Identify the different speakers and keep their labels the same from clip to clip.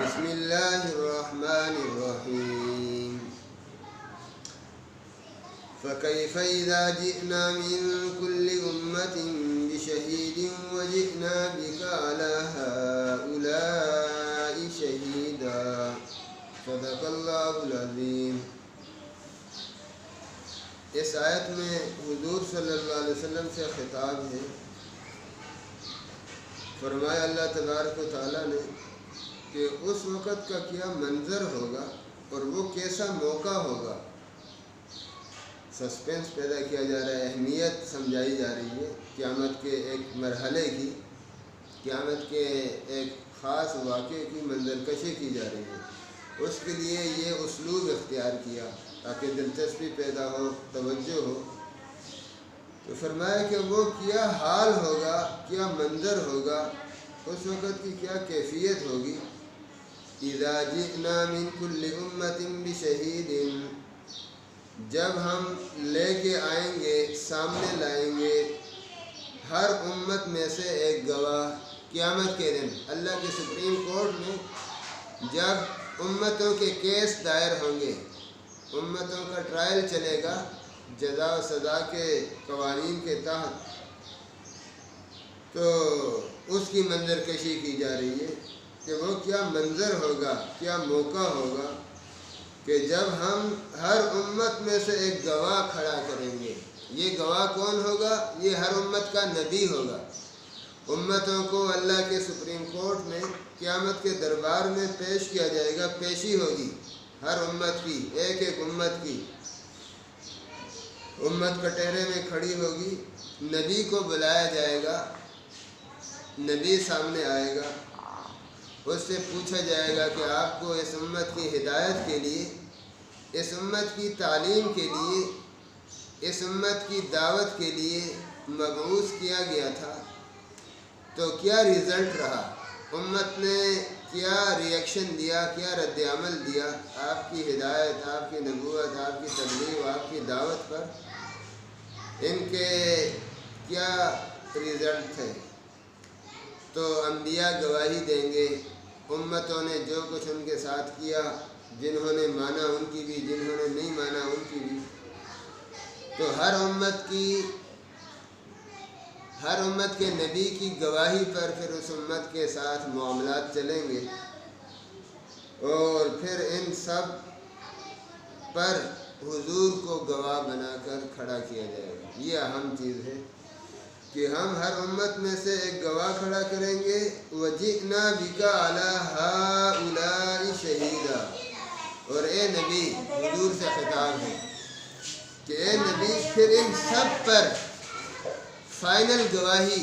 Speaker 1: بسم اللہ الرحمن الرحیم فكيف إذا جئنا من كل أمة بشهيد وجئنا بك على هؤلاء شهيدا صدق اللہ العظیم۔ اس آیت میں حضور صلی اللہ علیہ وسلم سے خطاب ہے۔ فرمایا اللہ تبارک و تعالیٰ نے کہ اس وقت کا کیا منظر ہوگا اور وہ کیسا موقع ہوگا۔ سسپینس پیدا کیا جا رہا ہے، اہمیت سمجھائی جا رہی ہے قیامت کے ایک مرحلے کی، قیامت کے ایک خاص واقعے کی منظر کشی کی جا رہی ہے۔ اس کے لیے یہ اسلوب اختیار کیا تاکہ دلچسپی پیدا ہو، توجہ ہو۔ تو فرمایا کہ وہ کیا حال ہوگا، کیا منظر ہوگا، اس وقت کی کیا کیفیت ہوگی۔ اذا جئنا من كل امة بشہید، جب ہم لے کے آئیں گے، سامنے لائیں گے ہر امت میں سے ایک گواہ۔ قیامت کے دن اللہ کے سپریم کورٹ میں جب امتوں کے کیس دائر ہوں گے، امتوں کا ٹرائل چلے گا جزا و سزا کے قوانین کے تحت، تو اس کی منظر کشی کی جا رہی ہے کہ وہ کیا منظر ہوگا، کیا موقع ہوگا کہ جب ہم ہر امت میں سے ایک گواہ کھڑا کریں گے۔ یہ گواہ کون ہوگا؟ یہ ہر امت کا نبی ہوگا۔ امتوں کو اللہ کے سپریم کورٹ میں قیامت کے دربار میں پیش کیا جائے گا، پیشی ہوگی ہر امت کی، ایک ایک امت کی۔ امت کٹہرے میں کھڑی ہوگی، نبی کو بلایا جائے گا، نبی سامنے آئے گا، اس سے پوچھا جائے گا کہ آپ کو اس امت کی ہدایت کے لیے، اس امت کی تعلیم کے لیے، اس امت کی دعوت کے لیے مبعوث کیا گیا تھا، تو کیا رزلٹ رہا، امت نے کیا ریئیکشن دیا، کیا رد عمل دیا آپ کی ہدایت، آپ کی نبوت، آپ کی تبلیغ، آپ کی دعوت پر، ان کے کیا رزلٹ تھے۔ تو انبیاء گواہی دیں گے، امتوں نے جو کچھ ان کے ساتھ کیا، جنہوں نے مانا ان کی بھی، جنہوں نے نہیں مانا ان کی بھی۔ تو ہر امت کے نبی کی گواہی پر پھر اس امت کے ساتھ معاملات چلیں گے، اور پھر ان سب پر حضور کو گواہ بنا کر کھڑا کیا جائے گا۔ یہ اہم چیز ہے کہ ہم ہر امت میں سے ایک گواہ کھڑا کریں گے۔ وَجِئْنَا بِكَ عَلَىٰ هَٰؤُلَاءِ شَهِيدًا، اور اے نبی، حضور سے خطاب ہے کہ اے نبی پھر ان سب پر فائنل گواہی،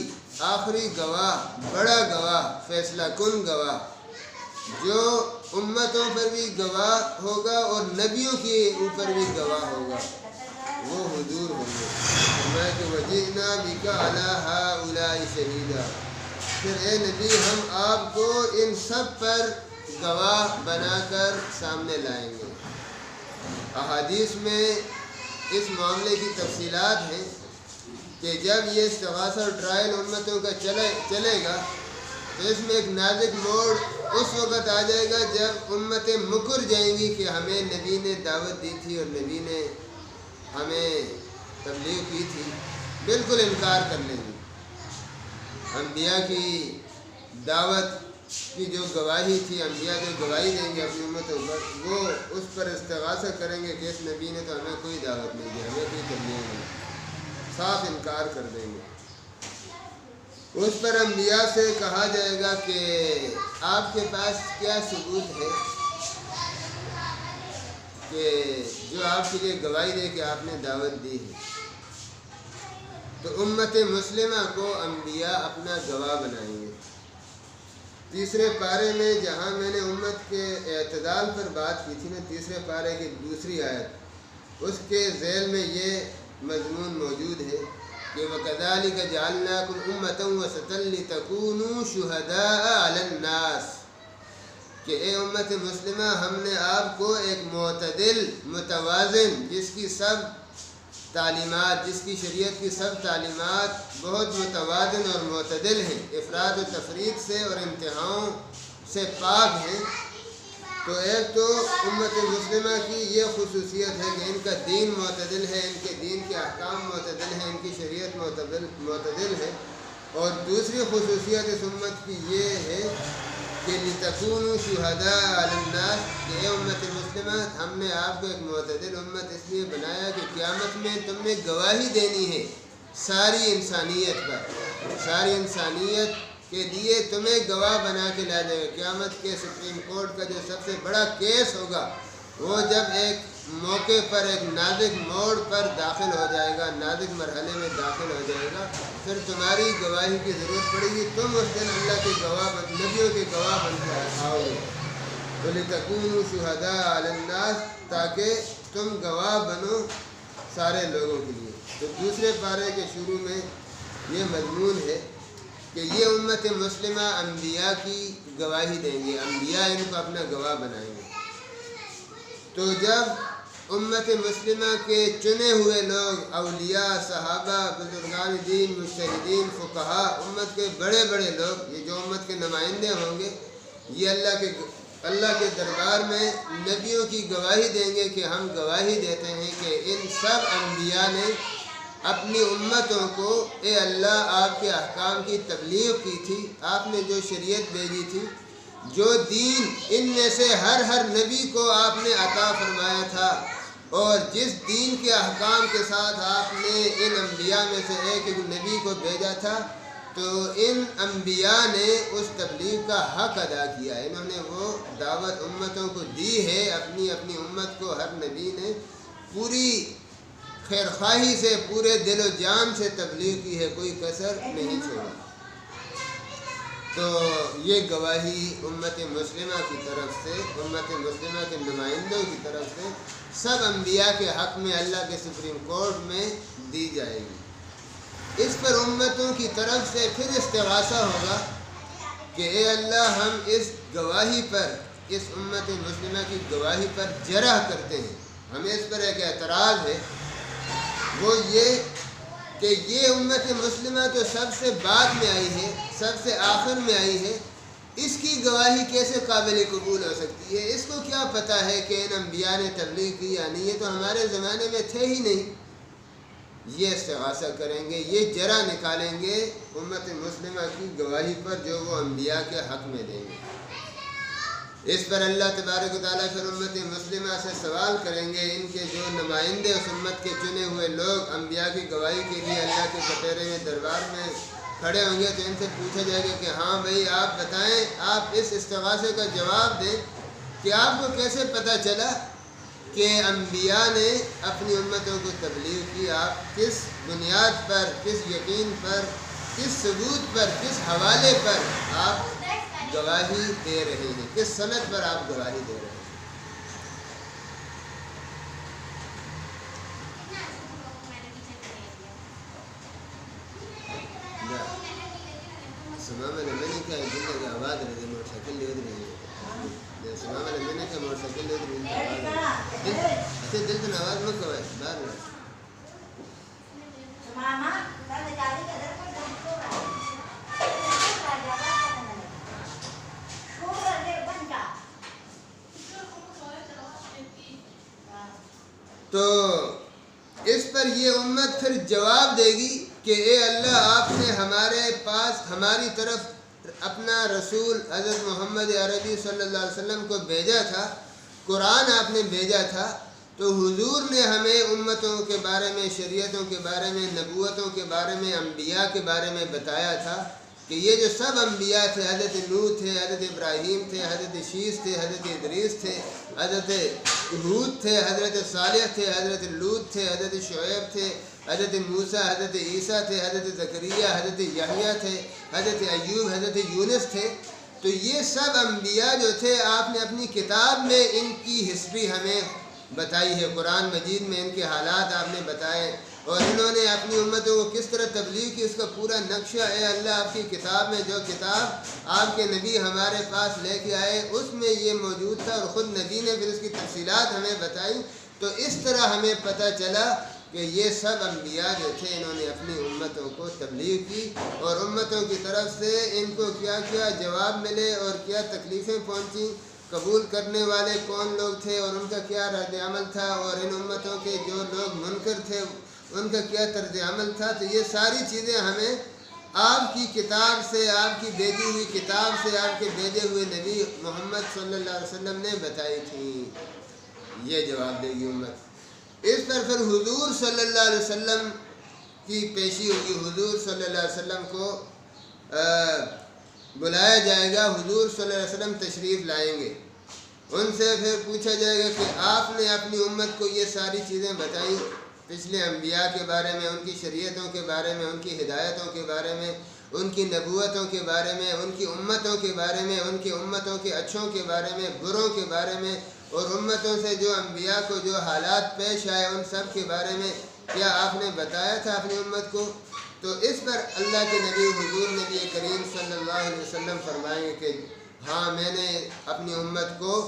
Speaker 1: آخری گواہ، بڑا گواہ، فیصلہ کن گواہ، جو امتوں پر بھی گواہ ہوگا اور نبیوں کے اوپر بھی گواہ ہوگا، وہ حضور ہوں گے۔ فرمایا کہ وَجِئْنَا بِكَ عَلَىٰ هَٰؤُلَاءِ شَهِيدًا، پھر اے نبی ہم آپ کو ان سب پر گواہ بنا کر سامنے لائیں گے۔ احادیث میں اس معاملے کی تفصیلات ہیں کہ جب یہ استغاثہ اور ٹرائل امتوں کا چلے گا تو اس میں ایک نازک موڑ اس وقت آ جائے گا جب امتیں مکر جائیں گی کہ ہمیں نبی نے دعوت دی تھی اور نبی نے ہمیں تبلیغ کی تھی، بالکل انکار کر لیں گی۔ انبیاء کی دعوت کی جو گواہی تھی، انبیاء جو گواہی دیں گے اپنی امتوں پر، وہ اس پر استغاثہ کریں گے کہ اس نبی نے تو ہمیں کوئی دعوت نہیں دی، ہمیں کوئی تبلیغ نہیں، صاف انکار کر دیں گے۔ اس پر انبیاء سے کہا جائے گا کہ آپ کے پاس کیا ثبوت ہے کہ جو آپ کے لیے گواہی دے کہ آپ نے دعوت دی ہے۔ تو امت مسلمہ کو انبیاء اپنا گواہ بنائیں گے۔ تیسرے پارے میں جہاں میں نے امت کے اعتدال پر بات کی تھی نا، تیسرے پارے کی دوسری آیت، اس کے ذیل میں یہ مضمون موجود ہے کہ وَكَذَلِكَ جَعَلْنَاكُمْ أُمَّةً وَسَطًا لِتَكُونُوا شُهَدَاءَ عَلَى النَّاسِ، کہ اے امت مسلمہ ہم نے آپ کو ایک معتدل، متوازن، جس کی سب تعلیمات، جس کی شریعت کی سب تعلیمات بہت متوازن اور معتدل ہیں، افراد و تفرید سے اور انتہاؤں سے پاک ہیں، تو ایک تو امت مسلمہ کی یہ خصوصیت ہے کہ ان کا دین معتدل ہے، ان کے دین کے احکام معتدل ہیں، ان کی شریعت معتدل ہے۔ اور دوسری خصوصیت اس امت کی یہ ہے کہ لِتَكُونُوا شُهَدَاءَ عَلَى النَّاسِ، کہ اے امت مسلمہ، ہم نے آپ کو ایک معتدل امت اس لیے بنایا کہ قیامت میں تم نے گواہی دینی ہے ساری انسانیت پر، ساری انسانیت کے لیے تمہیں گواہ بنا کے لا جائے گا۔ قیامت کے سپریم کورٹ کا جو سب سے بڑا کیس ہوگا، وہ جب ایک موقع پر ایک نازک موڑ پر داخل ہو جائے گا، نازک مرحلے میں داخل ہو جائے گا، پھر تمہاری گواہی کی ضرورت پڑے گی، تم اس دن اللہ کے گواہ نبیوں کے گواہ بن کے آؤ گے۔ تو لِتَكُونُوا شُهَدَاءَ عَلَى النَّاسِ، تاکہ تم گواہ بنو سارے لوگوں کے لیے۔ تو دوسرے پارے کے شروع میں یہ مضمون ہے کہ یہ امت مسلمہ انبیاء کی گواہی دیں گے، انبیاء ان کو اپنا گواہ بنائیں گے۔ تو جب امت مسلمہ کے چنے ہوئے لوگ، اولیاء، صحابہ، بزرگان دین، مجتہدین، فقہا، امت کے بڑے بڑے لوگ، یہ جو امت کے نمائندے ہوں گے، یہ اللہ کے دربار میں نبیوں کی گواہی دیں گے کہ ہم گواہی دیتے ہیں کہ ان سب انبیاء نے اپنی امتوں کو، اے اللہ، آپ کے احکام کی تبلیغ کی تھی، آپ نے جو شریعت بھیجی تھی، جو دین ان میں سے ہر نبی کو آپ نے عطا فرمایا تھا، اور جس دین کے احکام کے ساتھ آپ نے ان انبیاء میں سے ایک نبی کو بھیجا تھا، تو ان انبیاء نے اس تبلیغ کا حق ادا کیا۔ انہوں نے وہ دعوت امتوں کو دی ہے، اپنی امت کو ہر نبی نے پوری خیرخواہی سے، پورے دل و جان سے تبلیغ کی ہے، کوئی کسر نہیں چھوڑا۔ تو یہ گواہی امت مسلمہ کی طرف سے، امت مسلمہ کے نمائندوں کی طرف سے سب انبیاء کے حق میں اللہ کے سپریم کورٹ میں دی جائے گی۔ اس پر امتوں کی طرف سے پھر استغاثہ ہوگا کہ اے اللہ، ہم اس گواہی پر، اس امت مسلمہ کی گواہی پر جرح کرتے ہیں، ہمیں اس پر ایک اعتراض ہے، وہ یہ کہ یہ امت مسلمہ تو سب سے بعد میں آئی ہے، سب سے آخر میں آئی ہے، اس کی گواہی کیسے قابل قبول ہو سکتی ہے؟ اس کو کیا پتہ ہے کہ ان انبیاء نے تبلیغ کی یا نہیں؟ یہ تو ہمارے زمانے میں تھے ہی نہیں۔ یہ استغاثہ کریں گے، یہ جرح نکالیں گے امت مسلمہ کی گواہی پر جو وہ انبیاء کے حق میں دیں گے۔ اس پر اللہ تبارک و تعالیٰ پھر امت مسلمہ سے سوال کریں گے، ان کے جو نمائندے اس امت کے چنے ہوئے لوگ انبیاء کی گواہی کے لیے اللہ کے کٹہرے میں دربار میں کھڑے ہوں گے، تو ان سے پوچھا جائے گا کہ ہاں بھائی، آپ بتائیں، آپ اس استغاثے کا جواب دیں کہ آپ کو کیسے پتہ چلا کہ انبیاء نے اپنی امتوں کو تبلیغ کی؟ آپ کس بنیاد پر، کس یقین پر، کس ثبوت پر، کس حوالے پر آپ گواہی دے رہے ہیں، کس سند پر آپ گواہی دے رہے ہیں؟ سمامہ نے میں نے کہا جن کا آواز رہے موٹر سائیکل لے رہی ہے، سمامہ نے میں نے کہا موٹر سائیکل لے رہی ہے، اچھا دل تو آواز مت کوائے باہر میں تو اس پر یہ امت پھر جواب دے گی کہ اے اللہ، آپ نے ہمارے پاس، ہماری طرف اپنا رسول حضرت محمد عربی صلی اللہ علیہ وسلم کو بھیجا تھا، قرآن آپ نے بھیجا تھا، تو حضور نے ہمیں امتوں کے بارے میں، شریعتوں کے بارے میں، نبوتوں کے بارے میں، انبیاء کے بارے میں بتایا تھا کہ یہ جو سب انبیاء تھے، حضرت نوح تھے، حضرت ابراہیم تھے، حضرت شیس تھے، حضرت ادریس تھے، حضرت ہود تھے، حضرت صالح تھے، حضرت لوط تھے، حضرت شعیب تھے، حضرت موسیٰ، حضرت عیسیٰ تھے، حضرت زکریا، حضرت یحییٰ تھے، حضرت ایوب، حضرت یونس تھے۔ تو یہ سب انبیاء جو تھے، آپ نے اپنی کتاب میں ان کی ہسٹری ہمیں بتائی ہے، قرآن مجید میں ان کے حالات آپ نے بتائے، اور انہوں نے اپنی امتوں کو کس طرح تبلیغ کی، اس کا پورا نقشہ اے اللہ آپ کی کتاب میں، جو کتاب آپ کے نبی ہمارے پاس لے کے آئے، اس میں یہ موجود تھا، اور خود نبی نے پھر اس کی تفصیلات ہمیں بتائی۔ تو اس طرح ہمیں پتہ چلا کہ یہ سب انبیاء جو تھے انہوں نے اپنی امتوں کو تبلیغ کی اور امتوں کی طرف سے ان کو کیا کیا جواب ملے اور کیا تکلیفیں پہنچیں، قبول کرنے والے کون لوگ تھے اور ان کا کیا رد عمل تھا، اور ان امتوں کے جو لوگ منکر تھے ان کا کیا طرز عمل تھا۔ تو یہ ساری چیزیں ہمیں آپ کی کتاب سے، آپ کی بھیجی ہوئی کتاب سے، آپ کے بھیجے ہوئے نبی محمد صلی اللہ علیہ وسلم نے بتائی تھیں۔ یہ جواب دے گی امت۔ اس پر پھر حضور صلی اللہ علیہ وسلم کی پیشی ہوگی، حضور صلی اللہ علیہ وسلم کو بلایا جائے گا، حضور صلی اللہ علیہ وسلم تشریف لائیں گے، ان سے پھر پوچھا جائے گا کہ آپ نے اپنی امت کو یہ ساری چیزیں بتائیں، پچھلے انبیاء کے بارے میں، ان کی شریعتوں کے بارے میں، ان کی ہدایتوں کے بارے میں، ان کی نبوتوں کے بارے میں، ان کی امتوں کے بارے میں، ان کی امتوں کے اچھوں کے بارے میں، بروں کے بارے میں، اور امتوں سے جو انبیاء کو جو حالات پیش آئے ان سب کے بارے میں کیا آپ نے بتایا تھا اپنی امت کو؟ تو اس پر اللہ کے نبی حضور نبی کریم صلی اللہ علیہ وسلم فرمائیں گے کہ ہاں میں نے اپنی امت کو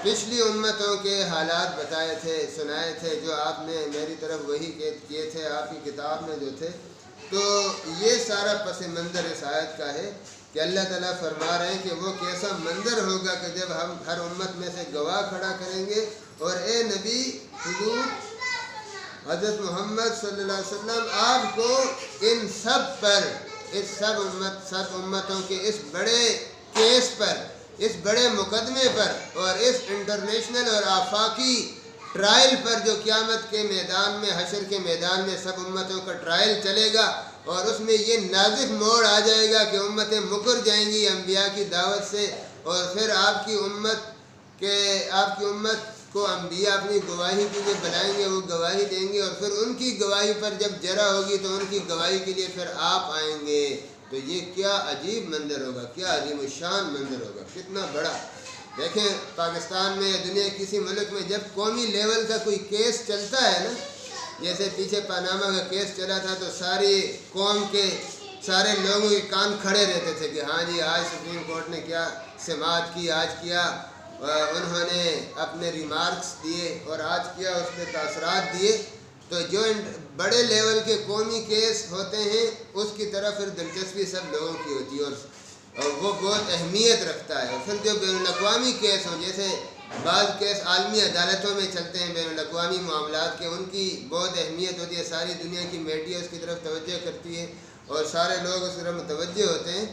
Speaker 1: پچھلی امتوں کے حالات بتائے تھے، سنائے تھے، جو آپ نے میری طرف وحی کیے تھے آپ کی کتاب میں جو تھے۔ تو یہ سارا پس منظر اس آیت کا ہے کہ اللہ تعالیٰ فرما رہے ہیں کہ وہ کیسا منظر ہوگا کہ جب ہم ہر امت میں سے گواہ کھڑا کریں گے، اور اے نبی حضور حضرت محمد صلی اللہ علیہ وسلم آپ کو ان سب پر، اس سب امتوں کے اس بڑے کیس پر، اس بڑے مقدمے پر، اور اس انٹرنیشنل اور آفاقی ٹرائل پر جو قیامت کے میدان میں، حشر کے میدان میں سب امتوں کا ٹرائل چلے گا، اور اس میں یہ نازک موڑ آ جائے گا کہ امتیں مکر جائیں گی انبیاء کی دعوت سے، اور پھر آپ کی امت کو انبیاء اپنی گواہی کے لیے بلائیں گے، وہ گواہی دیں گے، اور پھر ان کی گواہی پر جب جرا ہوگی تو ان کی گواہی کے لیے پھر آپ آئیں گے۔ تو یہ کیا عجیب منظر ہوگا، کیا عظیم الشان منظر ہوگا، کتنا بڑا۔ دیکھیں پاکستان میں یا دنیا کسی ملک میں جب قومی لیول کا کوئی کیس چلتا ہے نا، جیسے پیچھے پاناما کا کیس چلا تھا، تو ساری قوم کے سارے لوگوں کے کان کھڑے رہتے تھے کہ ہاں جی آج سپریم کورٹ نے کیا سماعت کی، آج کیا انہوں نے اپنے ریمارکس دیے، اور آج کیا اس پہ تاثرات دیے۔ تو جو بڑے لیول کے قومی کیس ہوتے ہیں اس کی طرف پھر دلچسپی سب لوگوں کی ہوتی ہے، اور وہ بہت اہمیت رکھتا ہے۔ اور پھر جو بین الاقوامی کیس ہوں، جیسے بعض کیس عالمی عدالتوں میں چلتے ہیں بین الاقوامی معاملات کے، ان کی بہت اہمیت ہوتی ہے، ساری دنیا کی میڈیا اس کی طرف توجہ کرتی ہے اور سارے لوگ اس طرف متوجہ ہوتے ہیں۔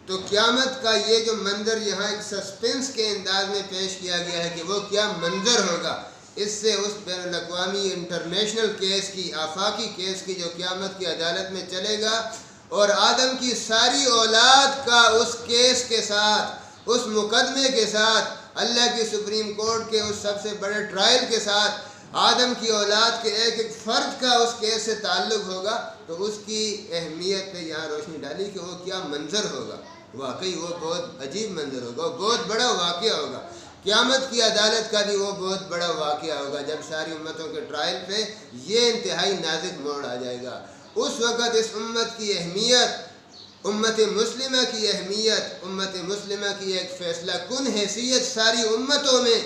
Speaker 1: تو قیامت کا یہ جو منظر یہاں ایک سسپنس کے انداز میں پیش کیا گیا ہے کہ وہ کیا منظر ہوگا، اس سے اس بین الاقوامی انٹرنیشنل کیس کی، آفاقی کیس کی جو قیامت کی عدالت میں چلے گا، اور آدم کی ساری اولاد کا اس کیس کے ساتھ، اس مقدمے کے ساتھ، اللہ کی سپریم کورٹ کے اس سب سے بڑے ٹرائل کے ساتھ آدم کی اولاد کے ایک ایک فرد کا اس کیس سے تعلق ہوگا، تو اس کی اہمیت پہ یہاں روشنی ڈالی کہ وہ کیا منظر ہوگا۔ واقعی وہ بہت عجیب منظر ہوگا، وہ بہت بڑا واقعہ ہوگا۔ قیامت کی عدالت کا بھی وہ بہت بڑا واقعہ ہوگا جب ساری امتوں کے ٹرائل پہ یہ انتہائی نازک موڑ آ جائے گا۔ اس وقت اس امت کی اہمیت، امت مسلمہ کی اہمیت، امت مسلمہ کی ایک فیصلہ کن حیثیت ساری امتوں میں،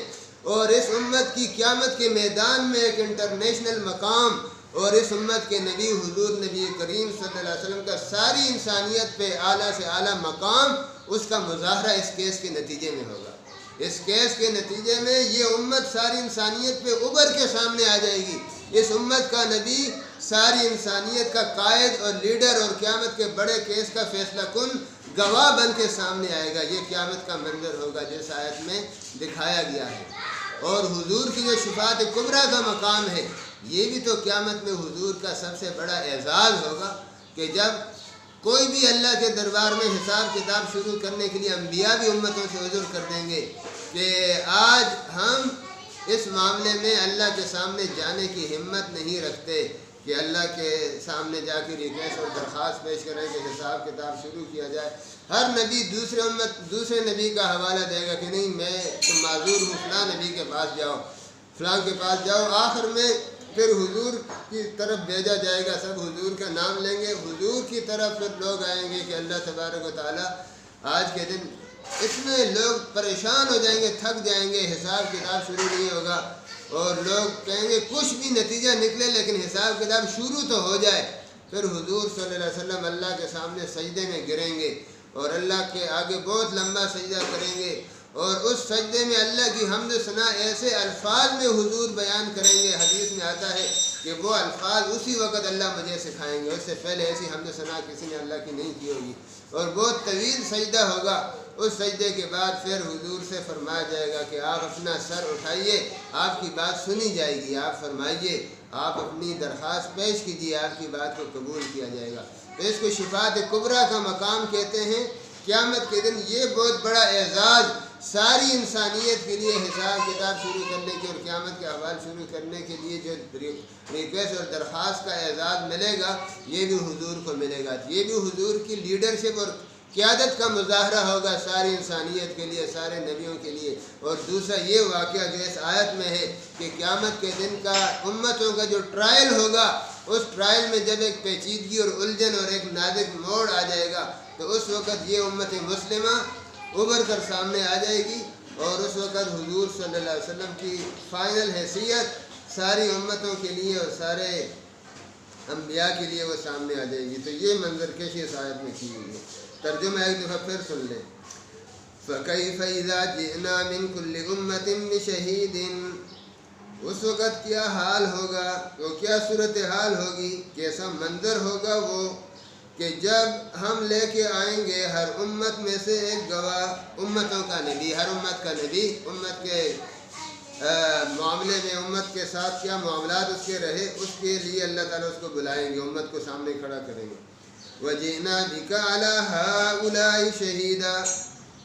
Speaker 1: اور اس امت کی قیامت کے میدان میں ایک انٹرنیشنل مقام، اور اس امت کے نبی حضور نبی کریم صلی اللہ علیہ وسلم کا ساری انسانیت پہ اعلیٰ سے اعلیٰ مقام، اس کا مظاہرہ اس کیس کے نتیجے میں ہوگا۔ اس کیس کے نتیجے میں یہ امت ساری انسانیت پہ ابھر کے سامنے آ جائے گی۔ اس امت کا نبی ساری انسانیت کا قائد اور لیڈر، اور قیامت کے بڑے کیس کا فیصلہ کن گواہ بن کے سامنے آئے گا۔ یہ قیامت کا منظر ہوگا جس آیت میں دکھایا گیا ہے۔ اور حضور کی جو شفاعت کبریٰ کا مقام ہے، یہ بھی تو قیامت میں حضور کا سب سے بڑا اعزاز ہوگا کہ جب کوئی بھی اللہ کے دربار میں حساب کتاب شروع کرنے کے لیے انبیاء بھی امتوں سے عذر کر دیں گے کہ آج ہم اس معاملے میں اللہ کے سامنے جانے کی ہمت نہیں رکھتے کہ اللہ کے سامنے جا کے ریکویسٹ اور درخواست پیش کریں کہ حساب کتاب شروع کیا جائے۔ ہر نبی دوسرے نبی کا حوالہ دے گا کہ نہیں میں تم معذور ہوں، فلاں نبی کے پاس جاؤ، فلاں کے پاس جاؤ۔ آخر میں پھر حضور کی طرف بھیجا جائے گا، سب حضور کا نام لیں گے، حضور کی طرف پھر لوگ آئیں گے کہ اللہ تبارک و تعالیٰ آج کے دن اتنے لوگ پریشان ہو جائیں گے، تھک جائیں گے، حساب کتاب شروع نہیں ہوگا، اور لوگ کہیں گے کچھ بھی نتیجہ نکلے لیکن حساب کتاب شروع تو ہو جائے، پھر حضور صلی اللہ علیہ وسلم اللہ کے سامنے سجدے میں گریں گے اور اللہ کے آگے بہت لمبا سجدہ کریں گے، اور اس سجدے میں اللہ کی حمد و ثنا ایسے الفاظ میں حضور بیان کریں گے، حدیث میں آتا ہے کہ وہ الفاظ اسی وقت اللہ مجھے سکھائیں گے، اس سے پہلے ایسی حمد و ثنا کسی نے اللہ کی نہیں کی ہوگی، اور بہت طویل سجدہ ہوگا۔ اس سجدے کے بعد پھر حضور سے فرمایا جائے گا کہ آپ اپنا سر اٹھائیے، آپ کی بات سنی جائے گی، آپ فرمائیے، آپ اپنی درخواست پیش کیجیے، آپ کی بات کو قبول کیا جائے گا۔ تو اس کو شفاعت کبریٰ کا مقام کہتے ہیں۔ قیامت کے دن یہ بہت بڑا اعزاز ساری انسانیت کے لیے، حساب کتاب شروع کرنے کے اور قیامت کے احوال شروع کرنے کے لیے جو ریکویسٹ اور درخواست کا اعزاز ملے گا، یہ بھی حضور کو ملے گا۔ یہ بھی حضور کی لیڈرشپ اور قیادت کا مظاہرہ ہوگا ساری انسانیت کے لیے، سارے نبیوں کے لیے۔ اور دوسرا یہ واقعہ جو اس آیت میں ہے کہ قیامت کے دن کا امتوں کا جو ٹرائل ہوگا، اس ٹرائل میں جب ایک پیچیدگی اور الجھن اور ایک نازک موڑ آ جائے گا تو اس وقت یہ امت مسلمہ ابھر کر سامنے آ جائے گی، اور اس وقت حضور صلی اللہ علیہ وسلم کی فائنل حیثیت ساری امتوں کے لیے اور سارے انبیاء کے لیے وہ سامنے آ جائے گی۔ تو یہ منظر کشی اس آیت میں کی ہوئی ہے۔ ترجمہ ایک دفعہ پھر سن لیں۔ فَكَيْفَ إِذَا جِئْنَا مِنْ كُلِّ أُمَّةٍ بِشَهِيدٍ، اس وقت کیا حال ہوگا، وہ کیا صورتحال ہوگی، کیسا منظر ہوگا وہ کہ جب ہم لے کے آئیں گے ہر امت میں سے ایک گواہ، امتوں کا نبی، ہر امت کا نبی، امت کے معاملے میں امت کے ساتھ کیا معاملات اس کے رہے، اس کے لیے اللہ تعالیٰ اس کو بلائیں گے، امت کو سامنے کھڑا کریں گے۔ وَجِئْنَا بِكَ عَلَى هَؤُلَاءِ شَهِيدًا،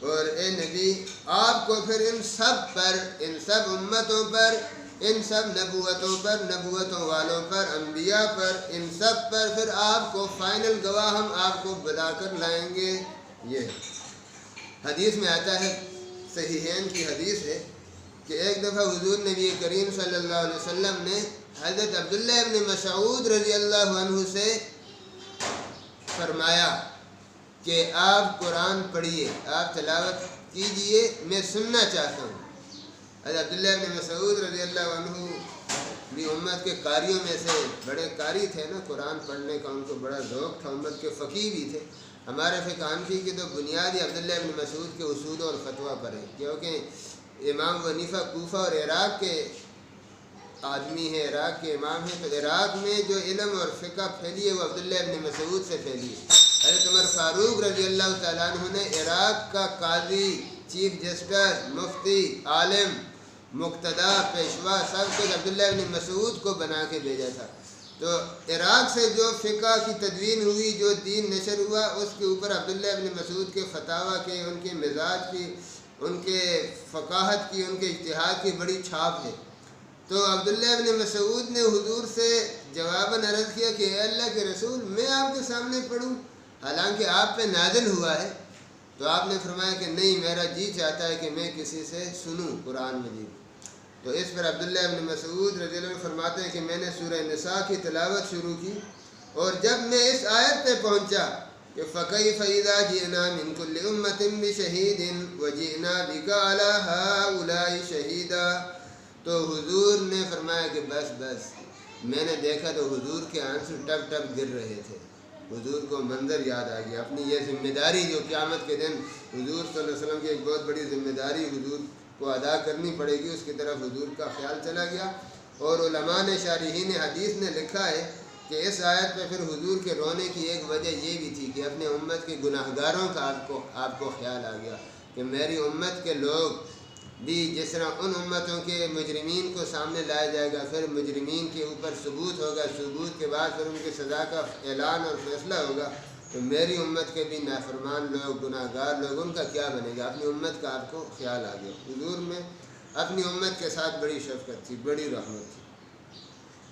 Speaker 1: اور اے نبی آپ کو پھر ان سب پر، ان سب امتوں پر، ان سب نبوتوں پر، نبوتوں والوں پر، انبیاء پر، ان سب پر پھر آپ کو فائنل گواہ ہم آپ کو بلا کر لائیں گے۔ یہ حدیث میں آتا ہے، صحیحین کی حدیث ہے کہ ایک دفعہ حضور نبی کریم صلی اللہ علیہ وسلم نے حضرت عبداللہ ابن مسعود رضی اللہ عنہ سے فرمایا کہ آپ قرآن پڑھیے، آپ تلاوت کیجئے، میں سننا چاہتا ہوں۔ حضرت عبداللہ ابن مسعود رضی اللہ عنہ بھی امت کے قاریوں میں سے بڑے قاری تھے نا، قرآن پڑھنے کا ان کو بڑا ذوق تھا، امت کے فقیہ بھی تھے۔ ہمارے فقہ حنفی کی تو بنیاد ہی عبداللہ ابن مسعود کے اصول اور فتویٰ پر ہے، کیونکہ امام ابو حنیفہ کوفہ اور عراق کے آدمی ہیں، عراق کے امام ہیں، تو عراق میں جو علم اور فقہ پھیلی ہے وہ عبداللہ ابن مسعود سے پھیلی ہے۔ حضرت عمر فاروق رضی اللہ تعالیٰ عنہ نے عراق کا قاضی، چیف جسٹس، مفتی، عالم، مقتدا، پیشوا سب کچھ عبداللہ ابن مسعود کو بنا کے بھیجا تھا۔ تو عراق سے جو فقہ کی تدوین ہوئی، جو دین نشر ہوا، اس کے اوپر عبداللہ ابن مسعود کے فتاویٰ کے، ان کے مزاج کی، ان کے فقاہت کی، ان کے اجتہاد کی بڑی چھاپ ہے۔ تو عبداللہ ابن مسعود نے حضور سے جواباً عرض کیا کہ اے اللہ کے رسول، میں آپ کے سامنے پڑھوں حالانکہ آپ پہ نازل ہوا ہے؟ تو آپ نے فرمایا کہ نہیں، میرا جی چاہتا ہے کہ میں کسی سے سنوں قرآن مجید۔ تو اس پر عبداللہ ابن مسعود رضی اللہ عنہ فرماتے ہیں کہ میں نے سورہ نساء کی تلاوت شروع کی، اور جب میں اس آیت پہ پہنچا کہ فَكَيْفَ إِذَا جِئْنَا مِنْ كُلِّ أُمَّةٍ بِشَهِيدٍ وَجِئْنَا بِكَ عَلَى هَؤُلَاءِ شَهِيدًا، تو حضور نے فرمایا کہ بس میں نے دیکھا تو حضور کے آنسو ٹپ ٹپ گر رہے تھے۔ حضور کو منظر یاد آ گیا، اپنی یہ ذمہ داری جو قیامت کے دن حضور صلی اللہ علیہ وسلم کی ایک بہت بڑی ذمہ داری حضور کو ادا کرنی پڑے گی، اس کی طرف حضور کا خیال چلا گیا۔ اور علماء نے، شارحین حدیث نے لکھا ہے کہ اس آیت پہ پھر حضور کے رونے کی ایک وجہ یہ بھی تھی کہ اپنے امت کے گناہ گاروں کا آپ کو خیال آ گیا کہ میری امت کے لوگ بھی جس طرح ان امتوں کے مجرمین کو سامنے لایا جائے گا، پھر مجرمین کے اوپر ثبوت ہوگا، ثبوت کے بعد پھر ان کی سزا کا اعلان اور فیصلہ ہوگا، تو میری امت کے بھی نافرمان لوگ، گناہ گار لوگ، ان کا کیا بنے گا؟ اپنی امت کا آپ کو خیال آ گیا۔ حضور میں اپنی امت کے ساتھ بڑی شفقت تھی، بڑی رحمت تھی۔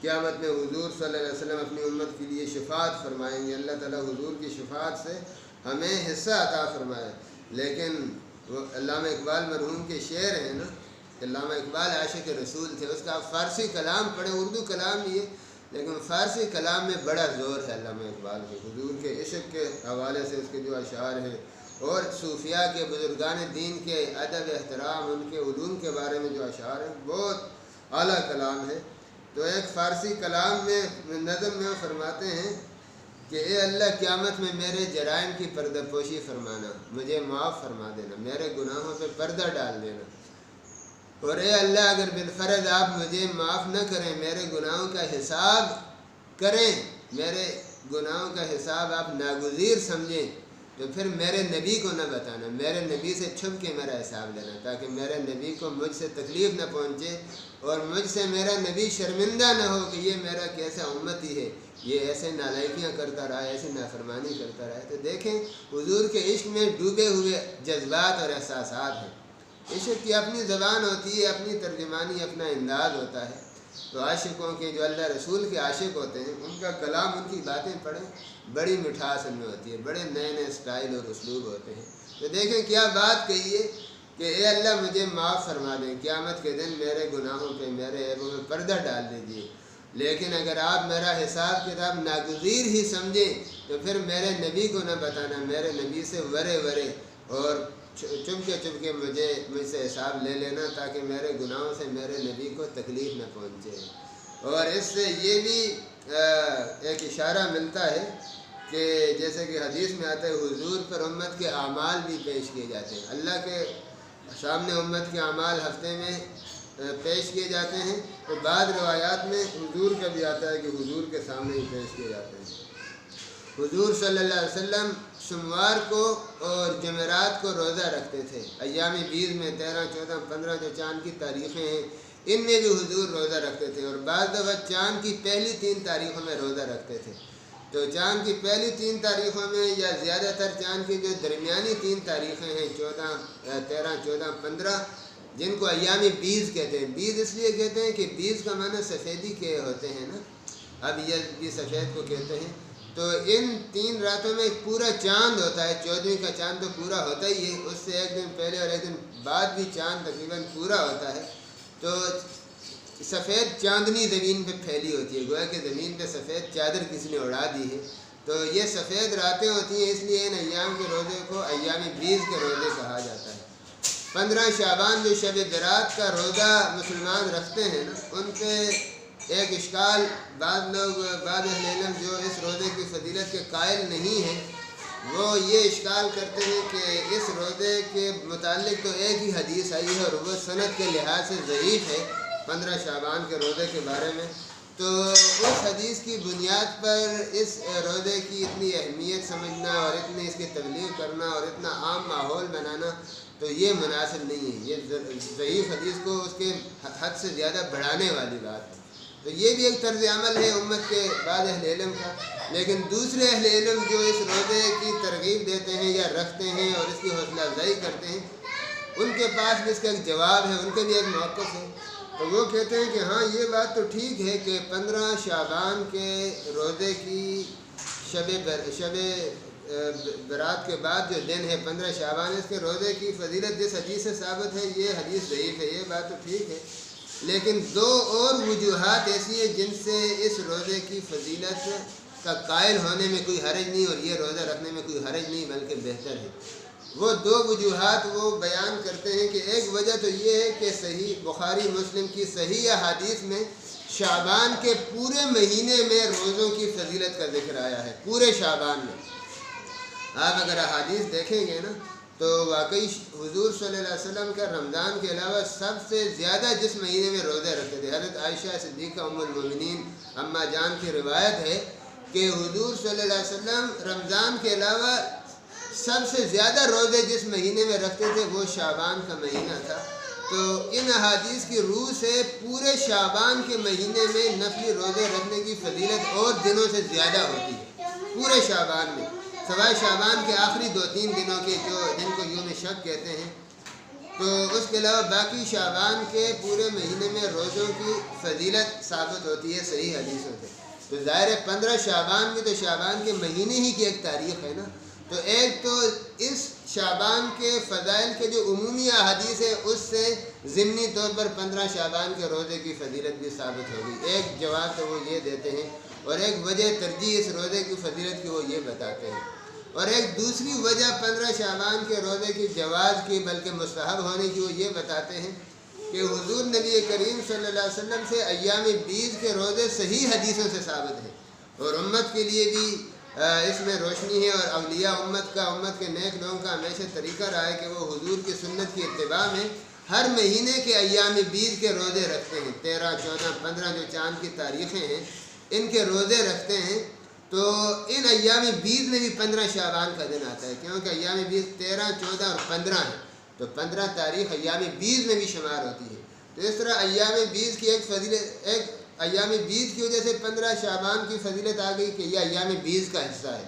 Speaker 1: قیامت میں حضور صلی اللہ علیہ وسلم اپنی امت کے لیے شفاعت فرمائیں گے، اللہ تعالیٰ حضور کی شفاعت سے ہمیں حصہ عطا فرمائے۔ لیکن وہ علامہ اقبال مرحوم کے شعر ہیں نا، علامہ اقبال عاشق رسول تھے، اس کا آپ فارسی کلام پڑھیں، اردو کلام ہی ہے لیکن فارسی کلام میں بڑا زور ہے علامہ اقبال کے، حضور کے عشق کے حوالے سے اس کے جو اشعار ہیں، اور صوفیاء کے، بزرگان دین کے ادب، احترام، ان کے علوم کے بارے میں جو اشعار ہیں، بہت اعلیٰ کلام ہے۔ تو ایک فارسی کلام میں نظم میں فرماتے ہیں کہ اے اللہ قیامت میں میرے جرائم کی پردہ پوشی فرمانا، مجھے معاف فرما دینا، میرے گناہوں پہ پردہ ڈال دینا، اور اے اللہ اگر بالفرض آپ مجھے معاف نہ کریں، میرے گناہوں کا حساب کریں، میرے گناہوں کا حساب آپ ناگزیر سمجھیں، تو پھر میرے نبی کو نہ بتانا، میرے نبی سے چھپ کے میرا حساب لینا، تاکہ میرے نبی کو مجھ سے تکلیف نہ پہنچے اور مجھ سے میرا نبی شرمندہ نہ ہو کہ یہ میرا کیسا امتی ہے، یہ ایسے نالائکیاں کرتا رہا ہے، ایسی نافرمانی کرتا رہا ہے۔ تو دیکھیں حضور کے عشق میں ڈوبے ہوئے جذبات اور احساسات ہیں۔ عشق کی اپنی زبان ہوتی ہے، اپنی ترجمانی، اپنا انداز ہوتا ہے۔ تو عاشقوں کے جو اللہ رسول کے عاشق ہوتے ہیں، ان کا کلام، ان کی باتیں پڑھیں، بڑی مٹھاس ان میں ہوتی ہے، بڑے نئے نئے اسٹائل اور اسلوب ہوتے ہیں۔ تو دیکھیں کیا بات کہی ہے کہ اے اللہ مجھے معاف فرما دیں، قیامت کے دن میرے گناہوں پہ، میرے عیبوں میں پردہ ڈال دیجیے، لیکن اگر آپ میرا حساب کتاب ناگزیر ہی سمجھیں تو پھر میرے نبی کو نہ بتانا، میرے نبی سے ورے اور چپ کے مجھ سے حساب لے لینا، تاکہ میرے گناہوں سے میرے نبی کو تکلیف نہ پہنچے۔ اور اس سے یہ بھی ایک اشارہ ملتا ہے کہ جیسے کہ حدیث میں آتا ہے حضور پر امت کے اعمال بھی پیش کیے جاتے ہیں، اللہ کے سامنے امت کے اعمال ہفتے میں پیش کیے جاتے ہیں۔ تو بعض روایات میں حضور کا بھی آتا ہے کہ حضور کے سامنے ہی پیش کیے جاتے ہیں۔ حضور صلی اللہ علیہ وسلم سوموار کو اور جمعرات کو روزہ رکھتے تھے۔ ایام بیض میں 13، 14، 15 جو چاند کی تاریخیں ہیں، ان میں بھی حضور روزہ رکھتے تھے، اور بعض دفعہ چاند کی پہلی 3 تاریخوں میں روزہ رکھتے تھے۔ تو چاند کی پہلی 3 تاریخوں میں، یا زیادہ تر چاند کی جو درمیانی 3 تاریخیں ہیں، 14، 13، 14، 15، جن کو ایام بیض کہتے ہیں۔ بیض اس لیے کہتے ہیں کہ بیض کا معنی سفیدی کے ہوتے ہیں نا، اب یہ بھی سفید کو کہتے ہیں۔ تو ان 3 راتوں میں پورا چاند ہوتا ہے، 14ویں کا چاند تو پورا ہوتا ہی ہے، اس سے ایک دن پہلے اور ایک دن بعد بھی چاند تقریباً پورا ہوتا ہے۔ تو سفید چاندنی زمین پہ پھیلی ہوتی ہے، گویا کہ زمین پہ سفید چادر کسی نے اڑا دی ہے۔ تو یہ سفید راتیں ہوتی ہیں، اس لیے ان ایام کے روزے کو ایام بیض کے روزے کہا جاتا ہے۔ 15 شعبان جو شب برات کا روزہ مسلمان رکھتے ہیں نا، ان پہ ایک اشکال، بعض اہل علم جو اس روزے کی فضیلت کے قائل نہیں ہیں، وہ یہ اشکال کرتے ہیں کہ اس روزے کے متعلق تو ایک ہی حدیث آئی ہے اور وہ سند کے لحاظ سے ضعیف ہے 15 شعبان کے روزے کے بارے میں۔ تو اس حدیث کی بنیاد پر اس روزے کی اتنی اہمیت سمجھنا اور اتنی اس کی تبلیغ کرنا اور اتنا عام ماحول بنانا تو یہ مناسب نہیں ہے، یہ ضعیف حدیث کو اس کے حد سے زیادہ بڑھانے والی بات ہے۔ تو یہ بھی ایک طرز عمل ہے امت کے بعض اہل علم کا، لیکن دوسرے اہل علم جو اس روزے کی ترغیب دیتے ہیں یا رکھتے ہیں اور اس کی حوصلہ افزائی کرتے ہیں، ان کے پاس بھی اس کا ایک جواب ہے، ان کے بھی ایک موقف ہے۔ تو وہ کہتے ہیں کہ ہاں یہ بات تو ٹھیک ہے کہ 15 شعبان کے روزے کی شب برات کے بعد جو دن ہے 15 شعبان، اس کے روزے کی فضیلت جس حدیث سے ثابت ہے، یہ حدیث ضعیف ہے، یہ بات تو ٹھیک ہے، لیکن 2 اور وجوہات ایسی ہیں جن سے اس روزے کی فضیلت کا قائل ہونے میں کوئی حرج نہیں اور یہ روزہ رکھنے میں کوئی حرج نہیں بلکہ بہتر ہے۔ وہ 2 وجوہات وہ بیان کرتے ہیں کہ ایک وجہ تو یہ ہے کہ صحیح بخاری مسلم کی صحیح احادیث میں شعبان کے پورے مہینے میں روزوں کی فضیلت کا ذکر آیا ہے، پورے شعبان میں۔ آپ اگر احادیث دیکھیں گے نا تو واقعی حضور صلی اللہ علیہ وسلم کا رمضان کے علاوہ سب سے زیادہ جس مہینے میں روزے رکھتے تھے، حضرت عائشہ صدیقہ ام المومنین اماں جان کی روایت ہے کہ حضور صلی اللہ علیہ وسلم رمضان کے علاوہ سب سے زیادہ روزے جس مہینے میں رکھتے تھے وہ شعبان کا مہینہ تھا۔ تو ان احادیث کی روح سے پورے شعبان کے مہینے میں نفلی روزے رکھنے کی فضیلت اور دنوں سے زیادہ ہوتی ہے، پورے شعبان میں، سوائے شعبان کے آخری 2-3 دنوں کے جن کو یوم شک کہتے ہیں۔ تو اس کے علاوہ باقی شعبان کے پورے مہینے میں روزوں کی فضیلت ثابت ہوتی ہے صحیح حدیثوں سے۔ تو ظاہر ہے 15 شعبان میں تو شعبان کے مہینے ہی کی ایک تاریخ ہے نا، تو ایک تو اس شعبان کے فضائل کے جو عمومی احادیث ہے اس سے ضمنی طور پر 15 شعبان کے روزے کی فضیلت بھی ثابت ہوگی۔ ایک جواب تو وہ یہ دیتے ہیں، اور ایک وجہ ترجیح اس روزے کی فضیلت کی وہ یہ بتاتے ہیں، اور ایک دوسری وجہ 15 شعبان کے روزے کی جواز کی بلکہ مستحب ہونے کی وہ یہ بتاتے ہیں کہ حضور نبی کریم صلی اللہ علیہ وسلم سے ایام بیض کے روزے صحیح حدیثوں سے ثابت ہیں، اور امت کے لیے بھی اس میں روشنی ہے، اور اولیاء امت کے نیک لوگوں کا ہمیشہ طریقہ رہا ہے کہ وہ حضور کی سنت کی اتباع میں ہر مہینے کے ایام بیض کے روزے رکھتے ہیں۔ 13، 14، 15 جو چاند کی تاریخیں ہیں ان کے روزے رکھتے ہیں۔ تو ان ایام بیض میں بھی 15 شعبان کا دن آتا ہے، کیونکہ ایام بیض 13، 14 اور 15 ہیں، تو 15 تاریخ ایام بیض میں بھی شمار ہوتی ہے۔ تو اس طرح ایام بیض کی ایک ایام بیض کی وجہ سے 15 شعبان کی فضیلت آ گئی کہ یہ ایام بیض کا حصہ ہے۔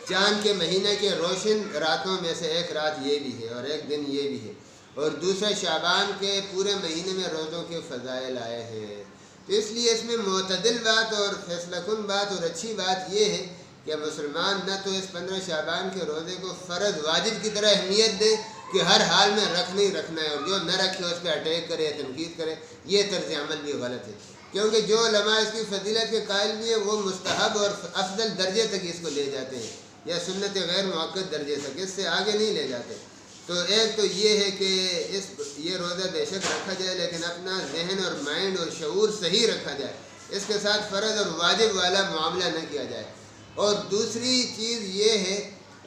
Speaker 1: چاند کے مہینے کے روشن راتوں میں سے ایک رات یہ بھی ہے اور ایک دن یہ بھی ہے، اور دوسرا شعبان کے پورے مہینے میں روزوں کے فضائل آئے ہیں۔ تو اس لیے اس میں معتدل بات اور فیصلہ کن بات اور اچھی بات یہ ہے کہ مسلمان نہ تو اس 15 شعبان کے روزے کو فرض واجب کی طرح اہمیت دے کہ ہر حال میں رکھنا ہی رکھنا ہے، اور جو نہ رکھے اس پہ اٹیک کرے، تنقید کرے، یہ طرز عمل بھی غلط ہے، کیونکہ جو علماء اس کی فضیلت کے قائل بھی ہیں وہ مستحب اور افضل درجے تک اس کو لے جاتے ہیں، یا سنت غیر مؤکد درجے تک، اس سے آگے نہیں لے جاتے۔ تو ایک تو یہ ہے کہ یہ روزہ بے شک رکھا جائے، لیکن اپنا ذہن اور مائنڈ اور شعور صحیح رکھا جائے، اس کے ساتھ فرض اور واجب والا معاملہ نہ کیا جائے۔ اور دوسری چیز یہ ہے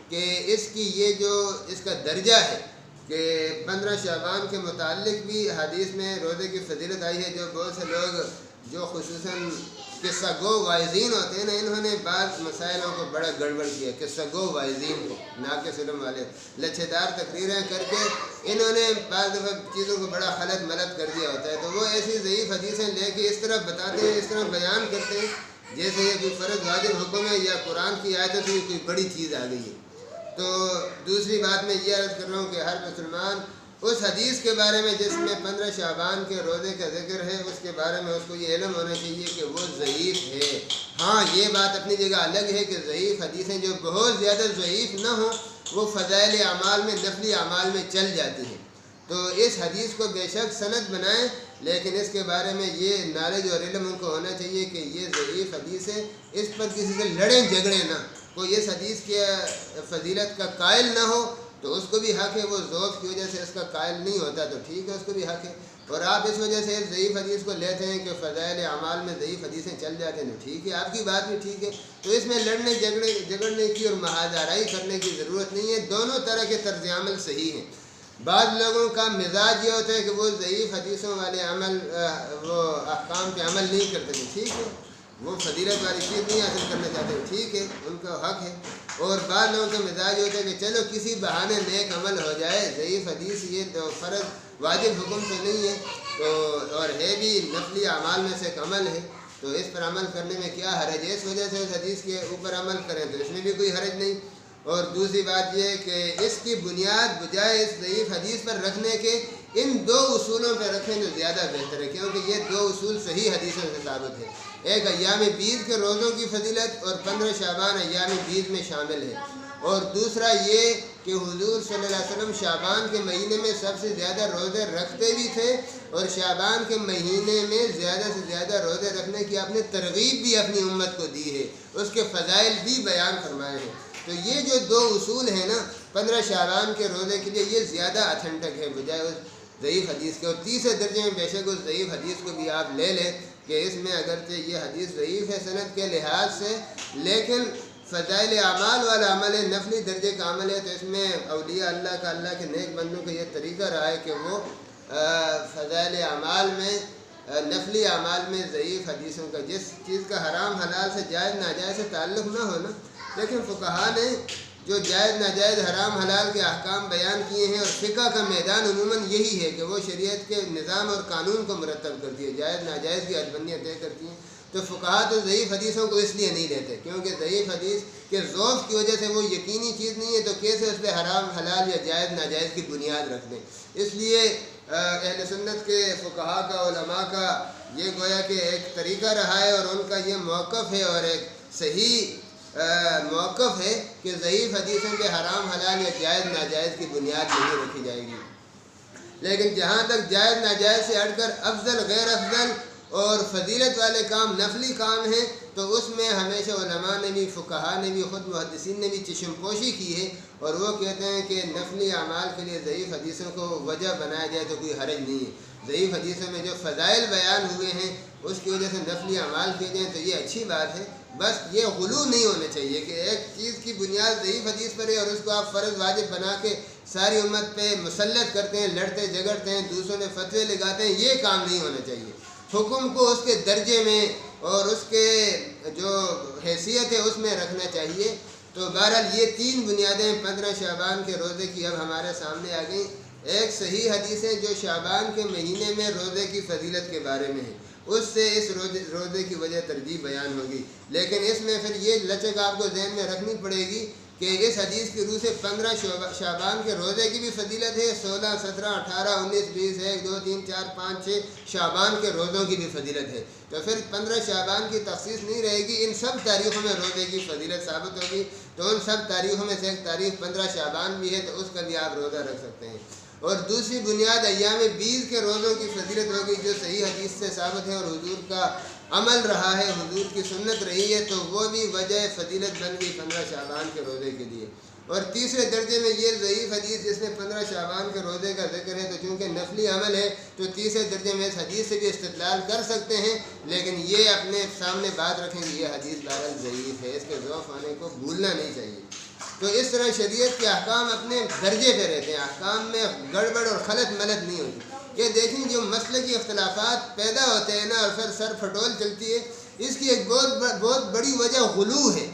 Speaker 1: کہ اس کا درجہ ہے کہ 15 شعبان کے متعلق بھی حدیث میں روزے کی فضیلت آئی ہے۔ جو بہت سے لوگ جو خصوصاً قصہ گو واعظین ہوتے ہیں نا، انہوں نے بعض مسائلوں کو بڑا گڑبڑ کیا، قصہ گو واعظین کو، ناقص علم والے لچھے دار تقریریں کر کے انہوں نے بعض دفعہ چیزوں کو بڑا خلط ملط کر دیا ہوتا ہے، تو وہ ایسی ضعیف حدیثیں لے کے اس طرح بتاتے ہیں، اس طرح بیان کرتے ہیں جیسے یہ کوئی فرض واجب حکم ہے یا قرآن کی آیتوں سے کوئی بڑی چیز آ گئی ہے۔ تو دوسری بات میں یہ عرض کر رہا ہوں کہ ہر مسلمان اس حدیث کے بارے میں جس میں 15 شعبان کے روزے کا ذکر ہے، اس کے بارے میں اس کو یہ علم ہونا چاہیے کہ وہ ضعیف ہے۔ ہاں یہ بات اپنی جگہ الگ ہے کہ ضعیف حدیثیں جو بہت زیادہ ضعیف نہ ہوں وہ فضائل اعمال میں، نفلی اعمال میں چل جاتی ہیں، تو اس حدیث کو بے شک سند بنائیں، لیکن اس کے بارے میں یہ نالج اور علم ان کو ہونا چاہیے کہ یہ ضعیف حدیث ہے، اس پر کسی سے لڑیں جھگڑیں نہ، کوئی اس حدیث کی فضیلت کا قائل نہ ہو تو اس کو بھی حق ہے، وہ ذوق کی وجہ سے اس کا قائل نہیں ہوتا تو ٹھیک ہے، اس کو بھی حق ہے، اور آپ اس وجہ سے اس ضعیف حدیث کو لیتے ہیں کہ فضائل اعمال میں ضعیف حدیثیں چل جاتے ہیں تو ٹھیک ہے، آپ کی بات بھی ٹھیک ہے، تو اس میں لڑنے جھگڑنے کی اور محاذ آرائی کرنے کی ضرورت نہیں ہے، دونوں طرح کے طرز عمل صحیح ہیں۔ بعض لوگوں کا مزاج یہ ہوتا ہے کہ وہ ضعیف حدیثوں والے وہ احکام پہ عمل نہیں کرتے تھے، ٹھیک ہے، وہ فضیلت والی چیز نہیں حاصل کرنا چاہتے، ٹھیک ہے، ان کا حق ہے۔ اور بعض لوگوں کا مزاج ہوتا ہے کہ چلو کسی بہانے نیک عمل ہو جائے، ضعیف حدیث یہ تو فرض واجب حکم تو نہیں ہے، تو اور ہے بھی نفلی اعمال میں سے ایک عمل ہے، تو اس پر عمل کرنے میں کیا حرج ہے، اس وجہ سے اس حدیث کے اوپر عمل کریں تو اس میں بھی کوئی حرج نہیں۔ اور دوسری بات یہ کہ اس کی بنیاد بجائے اس ضعیف حدیث پر رکھنے کے ان دو اصولوں پہ رکھیں جو زیادہ بہتر ہے، کیونکہ یہ دو اصول صحیح حدیثوں سے ثابت ہے، ایک ایام بیض کے روزوں کی فضیلت اور 15 شعبان ایام بیض میں شامل ہے، اور دوسرا یہ کہ حضور صلی اللہ علیہ وسلم شعبان کے مہینے میں سب سے زیادہ روزے رکھتے بھی تھے، اور شعبان کے مہینے میں زیادہ سے زیادہ روزے رکھنے کی آپ نے ترغیب بھی اپنی امت کو دی ہے، اس کے فضائل بھی بیان فرمائے ہیں۔ تو یہ جو دو اصول ہیں نا 15 شعبان کے روزے کے لیے، یہ زیادہ اتھینٹک ہے بجائے اس ضعیف حدیث کے۔ اور تیسرے درجے میں بے شک اس ضعیف حدیث کو بھی آپ لے لیں کہ اس میں اگرچہ یہ حدیث ضعیف ہے سند کے لحاظ سے، لیکن فضائل اعمال والا عمل ہے، نفلی درجے کا عمل ہے، تو اس میں اولیاء اللہ کا، اللہ کے نیک بندوں کا یہ طریقہ رہا ہے کہ وہ فضائل اعمال میں، نفلی اعمال میں ضعیف حدیثوں کا، جس چیز کا حرام حلال سے جائز ناجائز سے تعلق نہ ہو نا، لیکن فقہا نے جو جائز ناجائز حرام حلال کے احکام بیان کیے ہیں، اور فقہ کا میدان عموماً یہی ہے کہ وہ شریعت کے نظام اور قانون کو مرتب کرتی ہے، جائز ناجائز کی حدبندیاں طے کرتی ہیں، تو فقہا تو ضعیف حدیثوں کو اس لیے نہیں لیتے کیونکہ ضعیف حدیث کے ذوق کی وجہ سے وہ یقینی چیز نہیں ہے، تو کیسے اس پہ حرام حلال یا جائز ناجائز کی بنیاد رکھ دیں۔ اس لیے اہل سنت کے فقہا کا، علماء کا یہ گویا کہ ایک طریقہ رہا ہے، اور ان کا یہ موقف ہے اور ایک صحیح موقف ہے کہ ضعیف حدیثوں کے حرام حلال یا جائز ناجائز کی بنیاد نہیں رکھی جائے گی، لیکن جہاں تک جائز ناجائز سے ہٹ کر افضل غیر افضل اور فضیلت والے کام نفلی کام ہیں، تو اس میں ہمیشہ علماء نے بھی، فقہا نے بھی، خود محدثین نے بھی چشم پوشی کی ہے، اور وہ کہتے ہیں کہ نفلی اعمال کے لیے ضعیف حدیثوں کو وجہ بنایا جائے تو کوئی حرج نہیں ہے. ضعیف حدیثوں میں جو فضائل بیان ہوئے ہیں اس کی وجہ سے نفلی اعمال کیے جائیں تو یہ اچھی بات ہے. بس یہ غلو نہیں ہونا چاہیے کہ ایک چیز کی بنیاد ضعیف حدیث پر ہے اور اس کو آپ فرض واجب بنا کے ساری امت پہ مسلط کرتے ہیں، لڑتے جھگڑتے ہیں، دوسروں نے فتوے لگاتے ہیں. یہ کام نہیں ہونا چاہیے. حکم کو اس کے درجے میں اور اس کے جو حیثیت ہے اس میں رکھنا چاہیے. تو بہرحال یہ 3 بنیادیں 15 شعبان کے روزے کی اب ہمارے سامنے آ گئیں. ایک صحیح حدیث ہے جو شعبان کے مہینے میں روزے کی فضیلت کے بارے میں ہے، اس سے اس روزے کی وجہ ترجیح بیان ہوگی. لیکن اس میں پھر یہ لچک آپ کو ذہن میں رکھنی پڑے گی کہ اس حدیث کی روح سے 15 شعبان کے روزے کی بھی فضیلت ہے، 16، 17، 18، 19، 20، 1، 2، 3، 4، 5، 6 شعبان کے روزوں کی بھی فضیلت ہے. تو پھر 15 شعبان کی تخصیص نہیں رہے گی، ان سب تاریخوں میں روزے کی فضیلت ثابت ہوگی. تو ان سب تاریخوں میں سے ایک تاریخ 15 شعبان بھی ہے تو اس کا بھی آپ روزہ رکھ سکتے ہیں. اور دوسری بنیاد ایام بیض کے روزوں کی فضیلت ہوگی جو صحیح حدیث سے ثابت ہے اور حضور کا عمل رہا ہے، حضور کی سنت رہی ہے، تو وہ بھی وجہ فضیلت بن گئی 15 شعبان کے روزے کے لیے. اور تیسرے درجے میں یہ ضعیف حدیث جس میں 15 شعبان کے روزے کا ذکر ہے تو چونکہ نفلی عمل ہے تو تیسرے درجے میں اس حدیث سے بھی استدلال کر سکتے ہیں، لیکن یہ اپنے سامنے بات رکھیں کہ یہ حدیث بہرحال ضعیف ہے، اس کے ضعف آنے کو بھولنا نہیں چاہیے. تو اس طرح شریعت کے احکام اپنے درجے پہ رہتے ہیں، احکام میں گڑبڑ اور خلط ملط نہیں ہوتی. یہ دیکھیں جو مسلکی اختلافات پیدا ہوتے ہیں نا اور پھر سر پھٹول چلتی ہے، اس کی ایک بہت بڑی وجہ غلو ہے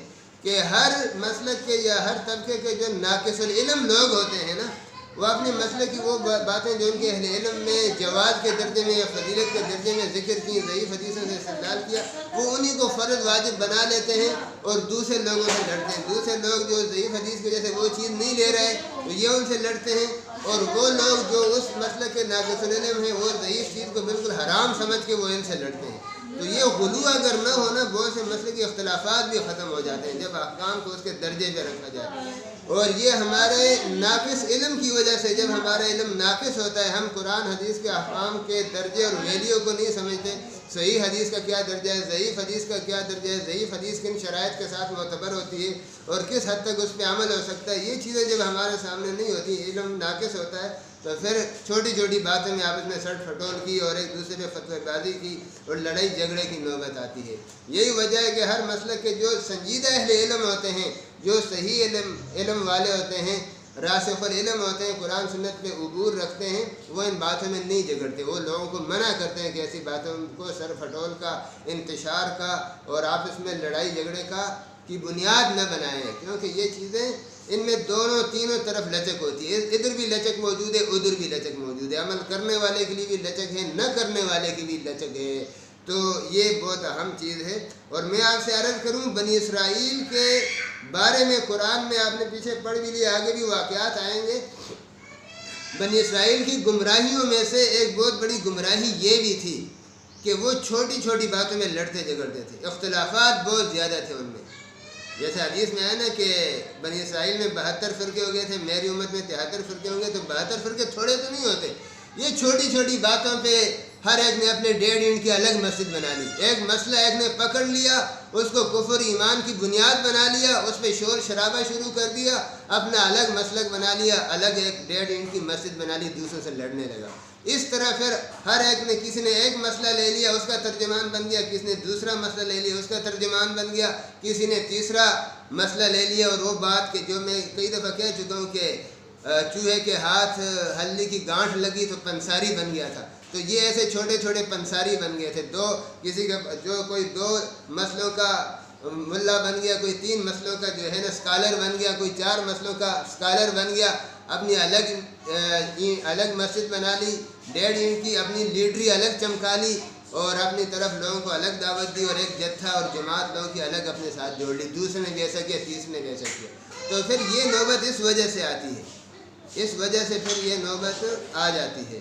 Speaker 1: کہ ہر مسلک کے یا ہر طبقے کے جو ناقص العلم لوگ ہوتے ہیں نا وہ اپنے مسلک کی وہ باتیں جو ان کے اہل علم میں جواز کے درجے میں یا فضیلت کے درجے میں ذکر کی، ضعیف حدیثوں سے استدلال کیا، وہ انہی کو فرض واجب بنا لیتے ہیں اور دوسرے لوگوں سے لڑتے ہیں. دوسرے لوگ جو ضعیف حدیث کی وجہ سے وہ چیز نہیں لے رہے تو یہ ان سے لڑتے ہیں، اور وہ لوگ جو اس مسلک کے ناقص العلم ہیں وہ ضعیف چیز کو بالکل حرام سمجھ کے وہ ان سے لڑتے ہیں. تو یہ غلو اگر نہ ہونا بہت سے مسئلے کے اختلافات بھی ختم ہو جاتے ہیں جب احکام کو اس کے درجے پہ رکھا جائے. اور یہ ہمارے ناقص علم کی وجہ سے، جب ہمارا علم ناقص ہوتا ہے، ہم قرآن حدیث کے احکام کے درجے اور ویلیو کو نہیں سمجھتے. صحیح حدیث کا کیا درجہ ہے، ضعیف حدیث کا کیا درجہ ہے، ضعیف حدیث کن شرائط کے ساتھ معتبر ہوتی ہے اور کس حد تک اس پہ عمل ہو سکتا ہے، یہ چیزیں جب ہمارے سامنے نہیں ہوتی، علم ناقص ہوتا ہے، تو پھر چھوٹی چھوٹی باتوں میں آپس میں سٹ پھٹول کی اور ایک دوسرے پہ فتوی بازی کی اور لڑائی جھگڑے کی نوبت آتی ہے. یہی وجہ ہے کہ ہر مسلک کے جو سنجیدہ اہل علم ہوتے ہیں، جو صحیح علم والے ہوتے ہیں، راسخ العلم ہوتے ہیں، قرآن سنت پہ عبور رکھتے ہیں، وہ ان باتوں میں نہیں جھگڑتے. وہ لوگوں کو منع کرتے ہیں کہ ایسی باتوں کو سر پھٹول کا، انتشار کا اور آپس میں لڑائی جھگڑے کی بنیاد نہ بنائیں، کیونکہ یہ چیزیں ان میں تینوں طرف لچک ہوتی ہے. ادھر بھی لچک موجود ہے، ادھر بھی لچک موجود ہے. عمل کرنے والے کے لیے بھی لچک ہے، نہ کرنے والے کی بھی لچک ہے. تو یہ بہت اہم چیز ہے. اور میں آپ سے عرض کروں، بنی اسرائیل کے بارے میں قرآن میں آپ نے پیچھے پڑھ بھی لیا، آگے بھی واقعات آئیں گے. بنی اسرائیل کی گمراہیوں میں سے ایک بہت بڑی گمراہی یہ بھی تھی کہ وہ چھوٹی چھوٹی باتوں میں لڑتے جھگڑتے تھے، اختلافات بہت زیادہ تھے ان میں. جیسے حدیث میں ہے نا کہ بنی اسرائیل میں 72 فرقے ہو گئے تھے، میری امت میں 73 فرقے ہوں گے. تو 72 فرقے تھوڑے تو نہیں ہوتے. یہ چھوٹی چھوٹی باتوں پہ ہر ایک نے اپنے 1.5 اینٹ کی الگ مسجد بنا لی. ایک مسئلہ ایک نے پکڑ لیا، اس کو کفر ایمان کی بنیاد بنا لیا، اس پہ شور شرابہ شروع کر دیا، اپنا الگ مسلک بنا لیا، الگ ایک 1.5 اینٹ کی مسجد بنا لی، دوسروں سے لڑنے لگا. اس طرح پھر ہر ایک نے، کسی نے ایک مسئلہ لے لیا، اس کا ترجمان بن گیا، کسی نے دوسرا مسئلہ لے لیا، اس کا ترجمان بن گیا، کسی نے تیسرا مسئلہ لے لیا. اور وہ بات کہ جو میں کئی دفعہ کہہ چکا ہوں کہ چوہے کے ہاتھ ہلدی کی گانٹھ لگی تو پنساری بن گیا تھا. تو یہ ایسے چھوٹے چھوٹے پنساری بن گئے تھے. کسی کا جو کوئی 2 مسئلوں کا ملا بن گیا، کوئی 3 مسئلوں کا جو ہے نا اسکالر بن گیا، کوئی 4 مسئلوں کا اسکالر بن گیا، اپنی الگ مسجد بنا لی، 1.5 اینٹ کی اپنی لیڈری الگ چمکا لی اور اپنی طرف لوگوں کو الگ دعوت دی، اور ایک جتھا اور جماعت لوگوں کی الگ اپنے ساتھ جوڑ لی. دوسرے نے بھی ایسا کیا، تیسرے نے بھی ایسا کیا. تو پھر یہ نوبت اس وجہ سے آتی ہے، اس وجہ سے پھر یہ نوبت آ جاتی ہے.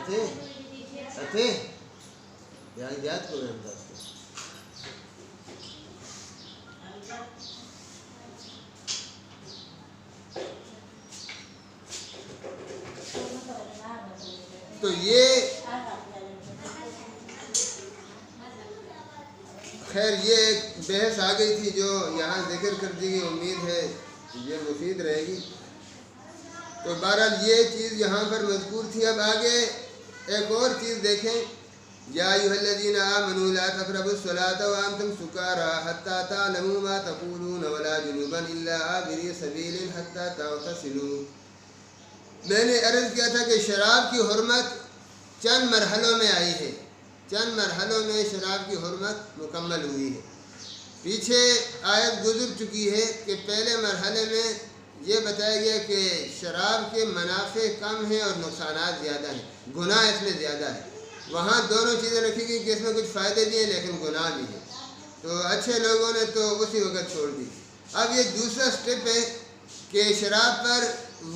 Speaker 1: اتے یاد کو رہتا ہے. تو یہ خیر یہ ایک بحث آ گئی تھی جو یہاں ذکر کر دی گئی. امید ہے یہ مفید رہے گی. تو بہرحال یہ چیز یہاں پر مذکور تھی. اب آگے ایک اور چیز دیکھیں. یا ایھا الذین آمنوا لا تقربوا الصلاۃ وانتم سکارى حتى تعلموا ما تقولون ولا جنبا الا عابري سبیل حتى تغتسلوا. میں نے عرض کیا تھا کہ شراب کی حرمت چند مرحلوں میں آئی ہے. چند مرحلوں میں شراب کی حرمت مکمل ہوئی ہے. پیچھے آیت گزر چکی ہے کہ پہلے مرحلے میں یہ بتایا گیا کہ شراب کے منافع کم ہیں اور نقصانات زیادہ ہیں, گناہ اس میں زیادہ ہے. وہاں دونوں چیزیں رکھی گئی کہ اس میں کچھ فائدے بھی ہیں لیکن گناہ بھی ہیں. تو اچھے لوگوں نے تو اسی وقت چھوڑ دی. اب یہ دوسرا سٹیپ ہے کہ شراب پر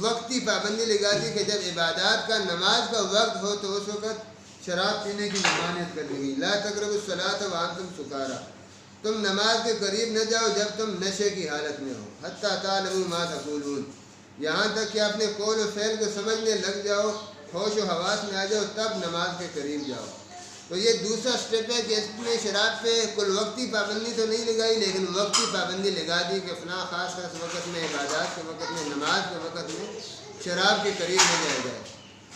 Speaker 1: وقتی پابندی لگا دی کہ جب عبادات کا نماز کا وقت ہو تو اس وقت شراب پینے کی ممانعت کر دی گئی. لا تقربوا الصلاۃ وانتم سکارى, تم نماز کے قریب نہ جاؤ جب تم نشے کی حالت میں ہو. حتی تعلموا ما تقولون, یہاں تک کہ اپنے قول و فعل کو سمجھنے لگ جاؤ, ہوش و حواس میں آ جاؤ, تب نماز کے قریب جاؤ. تو یہ دوسرا سٹیپ ہے کہ اس میں شراب پہ کل وقتی پابندی تو نہیں لگائی لیکن وقتی پابندی لگا دی کہ فلاں خاص وقت میں, عبادات کے وقت میں, نماز کے وقت میں شراب کے قریب نہ جایا جائے.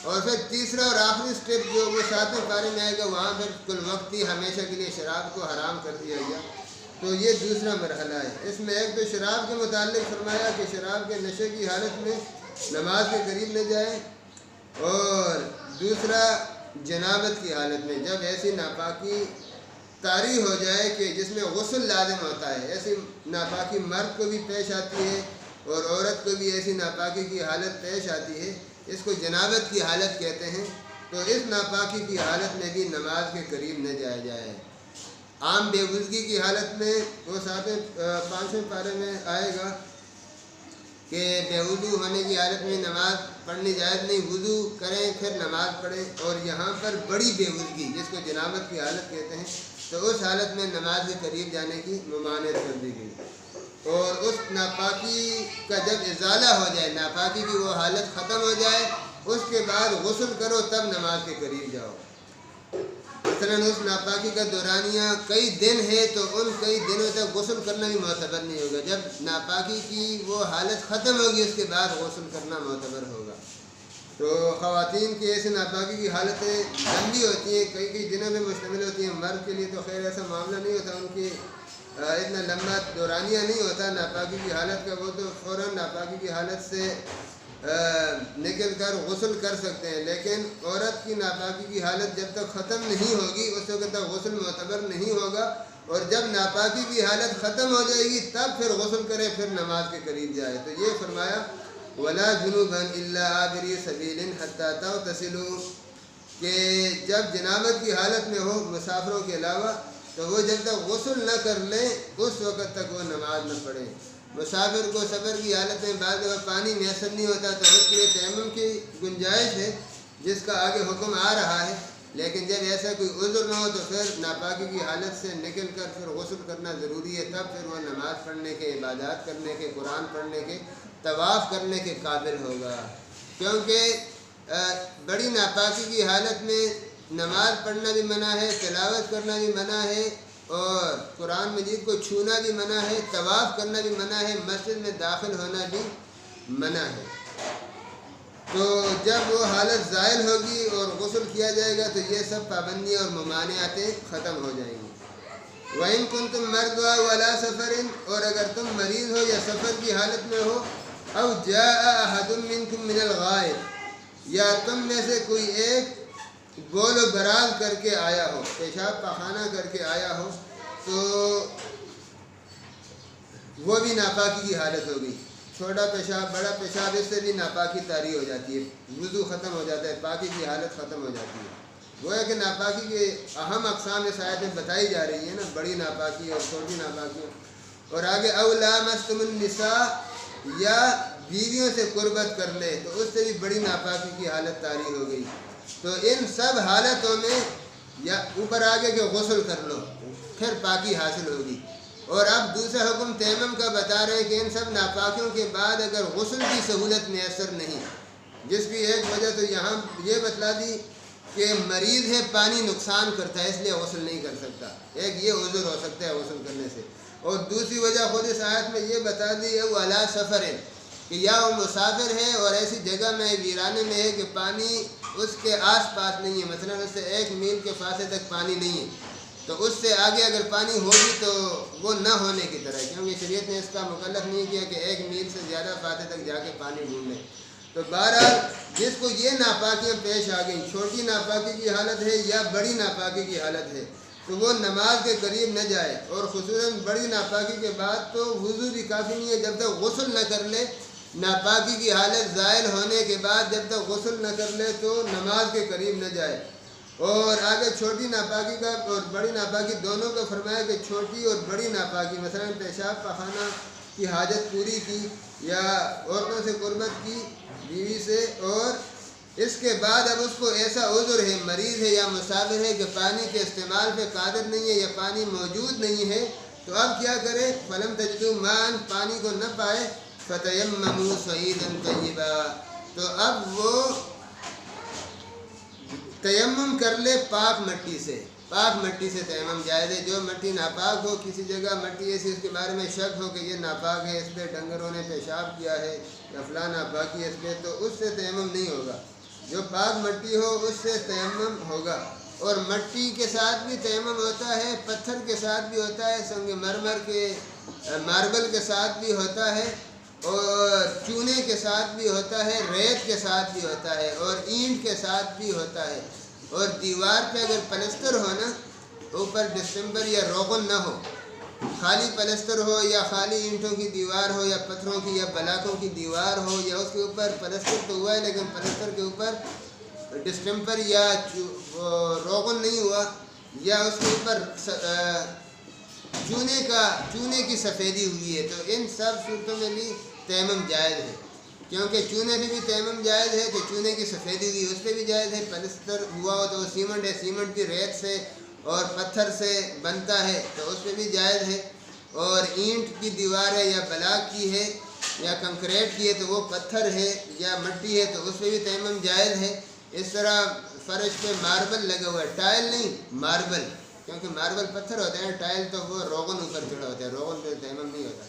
Speaker 1: اور پھر تیسرا اور آخری سٹیپ جو وہ 7ویں پارے میں آئے گا, وہاں پھر کل وقتی ہمیشہ کے لیے شراب کو حرام کر دیا گیا. تو یہ دوسرا مرحلہ ہے. اس میں ایک تو شراب کے متعلق فرمایا کہ شراب کے نشے کی حالت میں نماز کے قریب نہ جائے, اور دوسرا جنابت کی حالت میں جب ایسی ناپاکی طاری ہو جائے کہ جس میں غسل لازم ہوتا ہے. ایسی ناپاکی مرد کو بھی پیش آتی ہے اور عورت کو بھی ایسی ناپاکی کی حالت پیش آتی ہے, اس کو جنابت کی حالت کہتے ہیں. تو اس ناپاکی کی حالت میں بھی نماز کے قریب نہ جایا جائے. عام بے وضوئی کی حالت میں وہ 5ویں پارے میں آئے گا کہ بے وضو ہونے کی حالت میں نماز پڑھنی جائز نہیں, وضو کریں پھر نماز پڑھیں. اور یہاں پر بڑی بے وضوئی جس کو جنابت کی حالت کہتے ہیں, تو اس حالت میں نماز کے قریب جانے کی ممانعت کر دی گئی. اور اس ناپاکی کا جب ازالہ ہو جائے, ناپاکی کی وہ حالت ختم ہو جائے, اس کے بعد غسل کرو تب نماز کے قریب جاؤ. مثلاً اس ناپاکی کا دورانیہ کئی دن ہے تو ان کئی دنوں تک غسل کرنا بھی معتبر نہیں ہوگا. جب ناپاکی کی وہ حالت ختم ہوگی اس کے بعد غسل کرنا معتبر ہوگا. تو خواتین کی ایسی ناپاکی کی حالتیں لمبی ہوتی ہیں, کئی کئی دنوں میں مشتمل ہوتی ہیں. مرد کے لیے تو خیر ایسا معاملہ نہیں ہوتا, ان کی اتنا لمبا دورانیہ نہیں ہوتا ناپاکی کی حالت کا. وہ تو فوراً ناپاکی کی حالت سے نکل کر غسل کر سکتے ہیں. لیکن عورت کی ناپاکی کی حالت جب تک ختم نہیں ہوگی اس وقت تک غسل معتبر نہیں ہوگا, اور جب ناپاکی کی حالت ختم ہو جائے گی تب پھر غسل کرے, پھر نماز کے قریب جائے. تو یہ فرمایا ولا جنوبا الا عابری سبیل حتی تغتسلوا, کہ جب جنابت کی حالت میں ہو مسافروں کے علاوہ تو وہ جب تک غسل نہ کر لیں اس وقت تک وہ نماز نہ پڑھیں. مسافر کو سفر کی حالت میں بعض دفعہ پانی میسر نہیں ہوتا تو اس کے لیے تیمم کی گنجائش ہے جس کا آگے حکم آ رہا ہے. لیکن جب ایسا کوئی عذر نہ ہو تو پھر ناپاکی کی حالت سے نکل کر پھر غسل کرنا ضروری ہے, تب پھر وہ نماز پڑھنے کے, عبادات کرنے کے, قرآن پڑھنے کے, طواف کرنے کے قابل ہوگا. کیونکہ بڑی ناپاکی کی حالت میں نماز پڑھنا بھی منع ہے, تلاوت کرنا بھی منع ہے, اور قرآن مجید کو چھونا بھی منع ہے, طواف کرنا بھی منع ہے, مسجد میں داخل ہونا بھی منع ہے. تو جب وہ حالت زائل ہوگی اور غسل کیا جائے گا تو یہ سب پابندیاں اور ممانعتیں ختم ہو جائیں گی. وَإِن كُنتُم مَرْضَىٰ وَعَلَىٰ سَفَرٍ, اور اگر تم مریض ہو یا سفر کی حالت میں ہو, أَوْ جَاءَ أَحَدٌ مِّنكُم مِّنَ الْغَائِطِ, یا تم میں سے کوئی ایک بول و براز کر کے آیا ہو, پیشاب پاخانہ کر کے آیا ہو, تو وہ بھی ناپاکی کی حالت ہوگی. چھوٹا پیشاب, بڑا پیشاب, اس سے بھی ناپاکی طاری ہو جاتی ہے, وضو ختم ہو جاتا ہے, پاکی کی حالت ختم ہو جاتی ہے. وہ ہے کہ ناپاکی کے اہم اقسام اس آیت میں بتائی جا رہی ہے نا, بڑی ناپاکی اور چھوٹی ناپاکی. اور آگے أَوْ لَامَسْتُمُ النِّسَاءَ, یا بیویوں سے قربت کر لے, تو اس سے بھی بڑی ناپاکی کی حالت طاری ہو گئی. تو ان سب حالتوں میں یا اوپر آگے کہ غسل کر لو پھر پاکی حاصل ہوگی۔ اور اب دوسرا حکم تیمم کا بتا رہے ہیں کہ ان سب ناپاکیوں کے بعد اگر غسل کی سہولت میسر نہیں، جس کی ایک وجہ تو یہاں یہ بتلا دی کہ مریض ہے، پانی نقصان کرتا ہے اس لیے غسل نہیں کر سکتا، ایک یہ عذر ہو سکتا ہے غسل کرنے سے۔ اور دوسری وجہ خود اس آیت میں یہ بتا دی ہے وہ علی سفر ہے کہ یا وہ مسافر ہے اور ایسی جگہ میں ویرانے میں ہے کہ پانی اس کے آس پاس نہیں ہے، مثلا اس سے 1 میل کے فاصلے تک پانی نہیں ہے، تو اس سے آگے اگر پانی ہوگی تو وہ نہ ہونے کی طرح ہے، کیونکہ شریعت نے اس کا مکلف نہیں کیا کہ 1 میل سے زیادہ فاصلے تک جا کے پانی ڈھونڈ لیں۔ تو بہرحال جس کو یہ ناپاکیاں پیش آ گئیں، چھوٹی ناپاکی کی حالت ہے یا بڑی ناپاکی کی حالت ہے، تو وہ نماز کے قریب نہ جائے، اور خصوصاً بڑی ناپاکی کے بعد تو وضو بھی کافی نہیں ہے، جب تک غسل نہ کر لے، ناپاکی کی حالت زائل ہونے کے بعد جب تک غسل نہ کر لے تو نماز کے قریب نہ جائے۔ اور آگے چھوٹی ناپاکی کا اور بڑی ناپاکی دونوں کا فرمایا کہ چھوٹی اور بڑی ناپاکی مثلا پیشاب پخانہ کی حاجت پوری کی یا عورتوں سے قربت کی بیوی سے، اور اس کے بعد اب اس کو ایسا عذر ہے، مریض ہے یا مسافر ہے کہ پانی کے استعمال پہ قادر نہیں ہے یا پانی موجود نہیں ہے، تو اب کیا کرے؟ فلم تجدوا ماء، پانی کو نہ پائے، فتیمموا صعیدا طیبا، تو اب وہ تیمم کر لے پاک مٹی سے، پاک مٹی سے تیمم جائز ہے۔ جو مٹی ناپاک ہو، کسی جگہ مٹی ایسی اس کے بارے میں شک ہو کہ یہ ناپاک ہے، اس پہ ڈنگروں نے پیشاب کیا ہے یا فلاں ناپاکی ہے اس پہ، تو اس سے تیمم نہیں ہوگا، جو پاک مٹی ہو اس سے تیمم ہوگا۔ اور مٹی کے ساتھ بھی تیمم ہوتا ہے، پتھر کے ساتھ بھی ہوتا ہے، سنگ مرمر کے ماربل کے ساتھ بھی ہوتا ہے، اور چونے کے ساتھ بھی ہوتا ہے، ریت کے ساتھ بھی ہوتا ہے، اور اینٹ کے ساتھ بھی ہوتا ہے۔ اور دیوار پہ اگر پلستر ہو نا، اوپر ڈسمبر یا روغن نہ ہو، خالی پلستر ہو یا خالی اینٹوں کی دیوار ہو یا پتھروں کی یا بلاکوں کی دیوار ہو، یا اس کے اوپر پلستر تو ہوا ہے لیکن پلستر کے اوپر ڈسٹمپر یا روغن نہیں ہوا، یا اس کے اوپر چونے کی سفیدی ہوئی ہے، تو ان سب صورتوں میں بھی تیمم جائز ہے، کیونکہ چونے سے بھی تیمم جائز ہے، تو چونے کی سفیدی ہوئی اس پہ بھی جائز ہے۔ پلستر ہوا ہو تو وہ سیمنٹ ہے، سیمنٹ کی ریت سے اور پتھر سے بنتا ہے تو اس پہ بھی جائز ہے۔ اور اینٹ کی دیوار ہے یا بلاک کی ہے یا کنکریٹ کی ہے تو وہ پتھر ہے یا مٹی ہے تو اس پہ بھی تیمم جائز ہے۔ اس طرح فرش پہ ماربل لگا ہوا ہے، ٹائل نہیں ماربل، کیونکہ ماربل پتھر ہوتے ہیں، ٹائل تو وہ روغن اوپر چڑھا ہوتا ہے، روغن پہ تیمم نہیں ہوتا،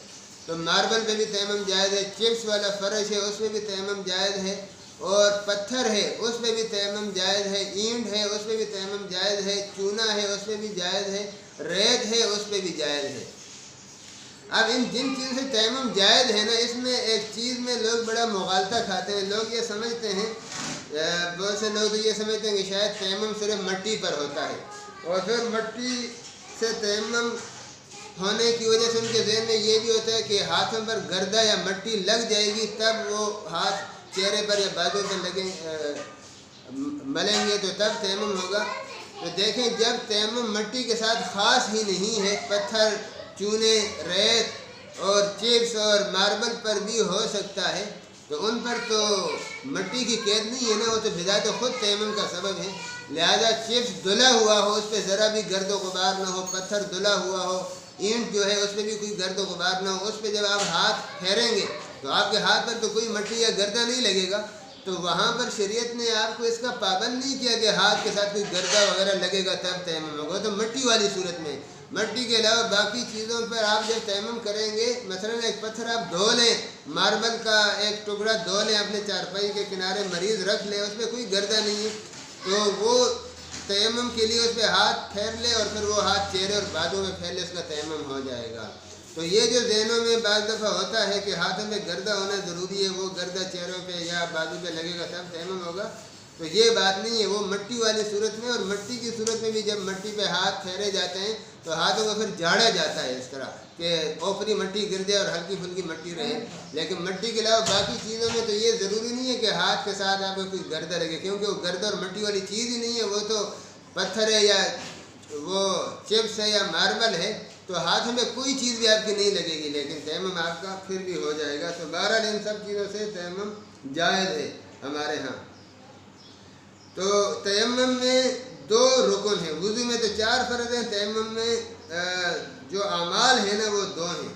Speaker 1: تو ماربل پہ بھی تیمم جائز ہے۔ چپس والا فرش ہے اس پہ بھی تیمم جائز ہے، اور پتھر ہے اس پہ بھی تیمم جائز ہے، اینٹ ہے اس پہ بھی تیمم جائز ہے، چونا ہے اس پہ بھی جائز ہے، ریت ہے اس پہ بھی جائز ہے۔ اب ان جن چیزوں سے تیمم جائز ہے نا، اس میں ایک چیز میں لوگ بڑا مغالطہ کھاتے ہیں، لوگ یہ سمجھتے ہیں، بہت سے لوگ یہ سمجھتے ہیں کہ شاید تیمم صرف مٹی پر ہوتا ہے، اور پھر مٹی سے تیمم ہونے کی وجہ سے ان کے ذہن میں یہ بھی ہوتا ہے کہ ہاتھوں پر گردہ یا مٹی لگ جائے گی تب وہ ہاتھ چہرے پر یا بازو پر ملیں گے تو تب تیمم ہوگا۔ تو دیکھیں جب تیمم مٹی کے ساتھ خاص ہی نہیں ہے، پتھر، چونے، ریت اور چپس اور ماربل پر بھی ہو سکتا ہے، تو ان پر تو مٹی کی قید نہیں ہے نا، وہ تو بذات خود تیمم کا سبب ہے۔ لہذا چپس دھلا ہوا ہو، اس پہ ذرا بھی گرد و غبار نہ ہو، پتھر دھلا ہوا ہو، اینٹ جو ہے اس پہ بھی کوئی گرد و غبار نہ ہو، اس پہ جب آپ ہاتھ پھیریں گے تو آپ کے ہاتھ پر تو کوئی مٹی یا گردہ نہیں لگے گا، تو وہاں پر شریعت نے آپ کو اس کا پابند نہیں کیا کہ ہاتھ کے ساتھ کوئی گردہ وغیرہ لگے گا تب تیمم ہوگا، تو مٹی والی صورت میں۔ مٹی کے علاوہ باقی چیزوں پر آپ جب تیمم کریں گے، مثلا ایک پتھر آپ دھو لیں، ماربل کا ایک ٹکڑا دھو لیں، اپنے چارپائی کے کنارے مریض رکھ لیں، اس پہ کوئی گردہ نہیں ہے، تو وہ تیمم کے لیے اس پہ ہاتھ پھیر لے اور پھر وہ ہاتھ چہرے اور بازو میں پھیر لے، اس کا تیمم ہو جائے گا۔ تو یہ جو ذہنوں میں بعض دفعہ ہوتا ہے کہ ہاتھوں میں گردہ ہونا ضروری ہے، وہ گردہ چہروں پہ یا بازو پہ لگے گا تب تیمم ہوگا، تو یہ بات نہیں ہے، وہ مٹی والی صورت میں۔ اور مٹی کی صورت میں بھی جب مٹی پہ ہاتھ پھیرے جاتے ہیں تو ہاتھوں کو پھر جھاڑا جاتا ہے اس طرح کہ اوپری مٹی گر جائے اور ہلکی پھلکی مٹی رہے، لیکن مٹی کے علاوہ باقی چیزوں میں تو یہ ضروری نہیں ہے کہ ہاتھ کے ساتھ آپ کو کوئی گردہ لگے، کیونکہ وہ گردہ اور مٹی والی چیز ہی نہیں ہے، وہ تو پتھر ہے یا وہ چپس ہے یا ماربل ہے، تو ہاتھ میں کوئی چیز بھی آپ کی نہیں لگے گی، لیکن تیمم آپ کا پھر بھی ہو جائے گا۔ تو بہرحال ان سب چیزوں سے تیمم جائز ہے ہمارے ہاں۔ تو تیمم میں 2 رکن ہیں، وضو میں تو 4 فرض ہیں، تیمم میں جو اعمال ہیں نا وہ 2 ہیں۔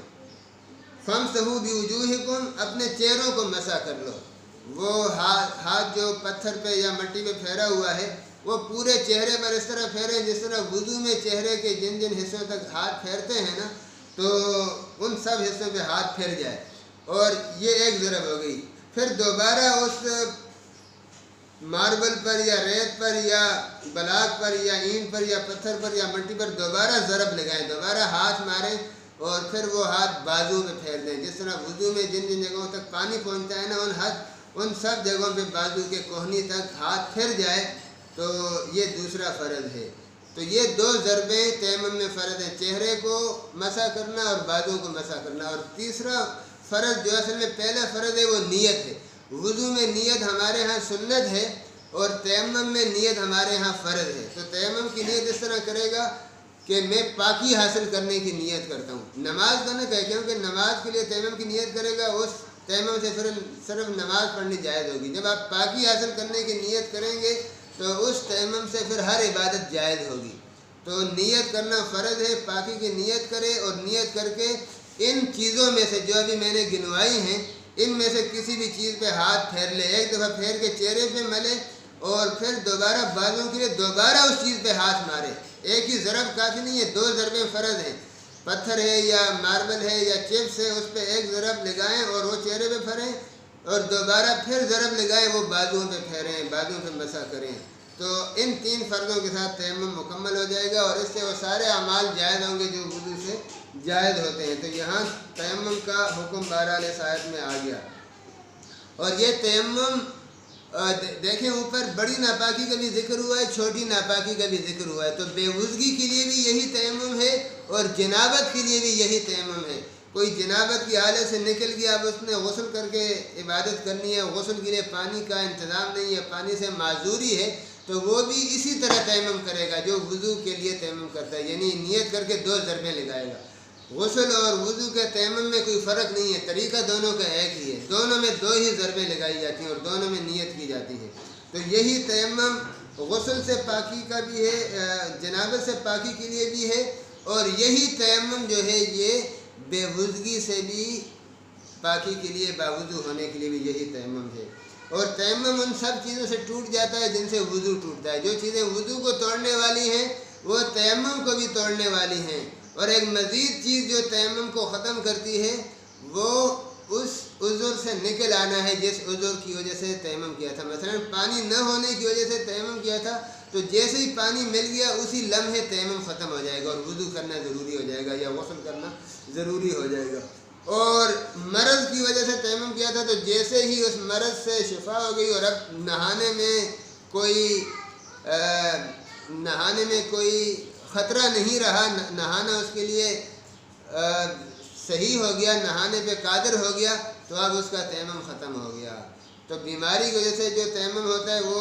Speaker 1: فَامْسَحُوا بِوُجُوهِكُمْ، اپنے چہروں کو مسح کر لو۔ وہ ہاتھ جو پتھر پہ یا مٹی پہ پھیرا ہوا ہے وہ پورے چہرے پر اس طرح پھیریں جس طرح وضو میں چہرے کے جن جن حصوں تک ہاتھ پھیرتے ہیں نا، تو ان سب حصوں پہ ہاتھ پھیر جائے، اور یہ ایک ضرب ہو گئی۔ پھر دوبارہ اس ماربل پر یا ریت پر یا بلاک پر یا اینٹ پر یا پتھر پر یا مٹی پر دوبارہ ضرب لگائیں، دوبارہ ہاتھ ماریں، اور پھر وہ ہاتھ بازو میں پھیر دیں، جس طرح وضو میں جن جن جگہوں تک پانی پہنچتا ہے نا ان سب جگہوں پہ بازو کے کوہنی تک ہاتھ پھر جائے، تو یہ دوسرا فرض ہے۔ تو یہ 2 ضربیں تیمم میں فرض ہیں، چہرے کو مسح کرنا اور بازو کو مسح کرنا۔ اور تیسرا فرض جو اصل میں پہلا فرض ہے وہ نیت ہے۔ وضو میں نیت ہمارے ہاں سنت ہے اور تیمم میں نیت ہمارے ہاں فرض ہے۔ تو تیمم کی نیت اس طرح کرے گا کہ میں پاکی حاصل کرنے کی نیت کرتا ہوں۔ نماز کا نہ کہہ کیونکہ نماز کے لیے تیمم کی نیت کرے گا، اس تیمم سے صرف نماز پڑھنی جائز ہوگی۔ جب آپ پاکی حاصل کرنے کی نیت کریں گے تو اس تیمم سے پھر ہر عبادت جائز ہوگی۔ تو نیت کرنا فرض ہے، پاکی کی نیت کرے، اور نیت کر کے ان چیزوں میں سے جو ابھی میں نے گنوائی ہیں ان میں سے کسی بھی چیز پہ ہاتھ پھیر لے، ایک دفعہ پھیر کے چہرے پہ ملے، اور پھر دوبارہ بازوں کے لیے دوبارہ اس چیز پہ ہاتھ مارے۔ ایک ہی ضرب کافی نہیں ہے، 2 ضربیں فرض ہیں، پتھر ہے یا ماربل ہے یا چپس ہے، اس پہ ایک ضرب لگائیں اور وہ چہرے پہ پھیریں، اور دوبارہ پھر ضرب لگائیں، وہ بازوؤں پہ پھیریں، بازوؤں پہ مسح کریں۔ تو ان 3 فرضوں کے ساتھ تیمم مکمل ہو جائے گا، اور اس سے وہ سارے اعمال جائز ہوں گے جو وضو سے جائز ہوتے ہیں۔ تو یہاں تیمم کا حکم بہرحال اس آیت میں آ گیا۔ اور یہ تیمم دیکھیں اوپر بڑی ناپاکی کا بھی ذکر ہوا ہے، چھوٹی ناپاکی کا بھی ذکر ہوا ہے، تو بے وضوئی کے لیے بھی یہی تیمم ہے اور جنابت کے لیے بھی یہی تیمم ہے۔ کوئی جنابت کی حالت سے نکل گیا، اب اس نے غسل کر کے عبادت کرنی ہے، غسل کے لیے پانی کا انتظام نہیں ہے، پانی سے معذوری ہے، تو وہ بھی اسی طرح تیمم کرے گا جو وضو کے لیے تیمم کرتا ہے، یعنی نیت کر کے 2 ضربیں لگائے گا۔ غسل اور وضو کے تیمم میں کوئی فرق نہیں ہے، طریقہ دونوں کا ایک ہی ہے، دونوں میں 2 ہی ضربیں لگائی جاتی ہیں اور دونوں میں نیت کی جاتی ہے۔ تو یہی تیمم غسل سے پاکی کا بھی ہے، جنابت سے پاکی کے لیے بھی ہے، اور یہی تیمم جو ہے یہ بے وضوئی سے بھی پاکی کے لیے، باوضو ہونے کے لیے بھی یہی تیمم ہے۔ اور تیمم ان سب چیزوں سے ٹوٹ جاتا ہے جن سے وضو ٹوٹتا ہے، جو چیزیں وضو کو توڑنے والی ہیں وہ تیمم کو بھی توڑنے والی ہیں۔ اور ایک مزید چیز جو تیمم کو ختم کرتی ہے وہ اس عذر سے نکل آنا ہے جس عذر کی وجہ سے تیمم کیا تھا۔ مثلا پانی نہ ہونے کی وجہ سے تیمم کیا تھا، تو جیسے ہی پانی مل گیا اسی لمحے تیمم ختم ہو جائے گا اور وضو کرنا ضروری ہو جائے گا یا غسل کرنا ضروری ہو جائے گا۔ اور مرض کی وجہ سے تیمم کیا تھا، تو جیسے ہی اس مرض سے شفا ہو گئی اور اب نہانے میں کوئی خطرہ نہیں رہا، نہانا اس کے لیے صحیح ہو گیا، نہانے پہ قادر ہو گیا، تو اب اس کا تیمم ختم ہو گیا۔ تو بیماری کی وجہ سے جو تیمم ہوتا ہے وہ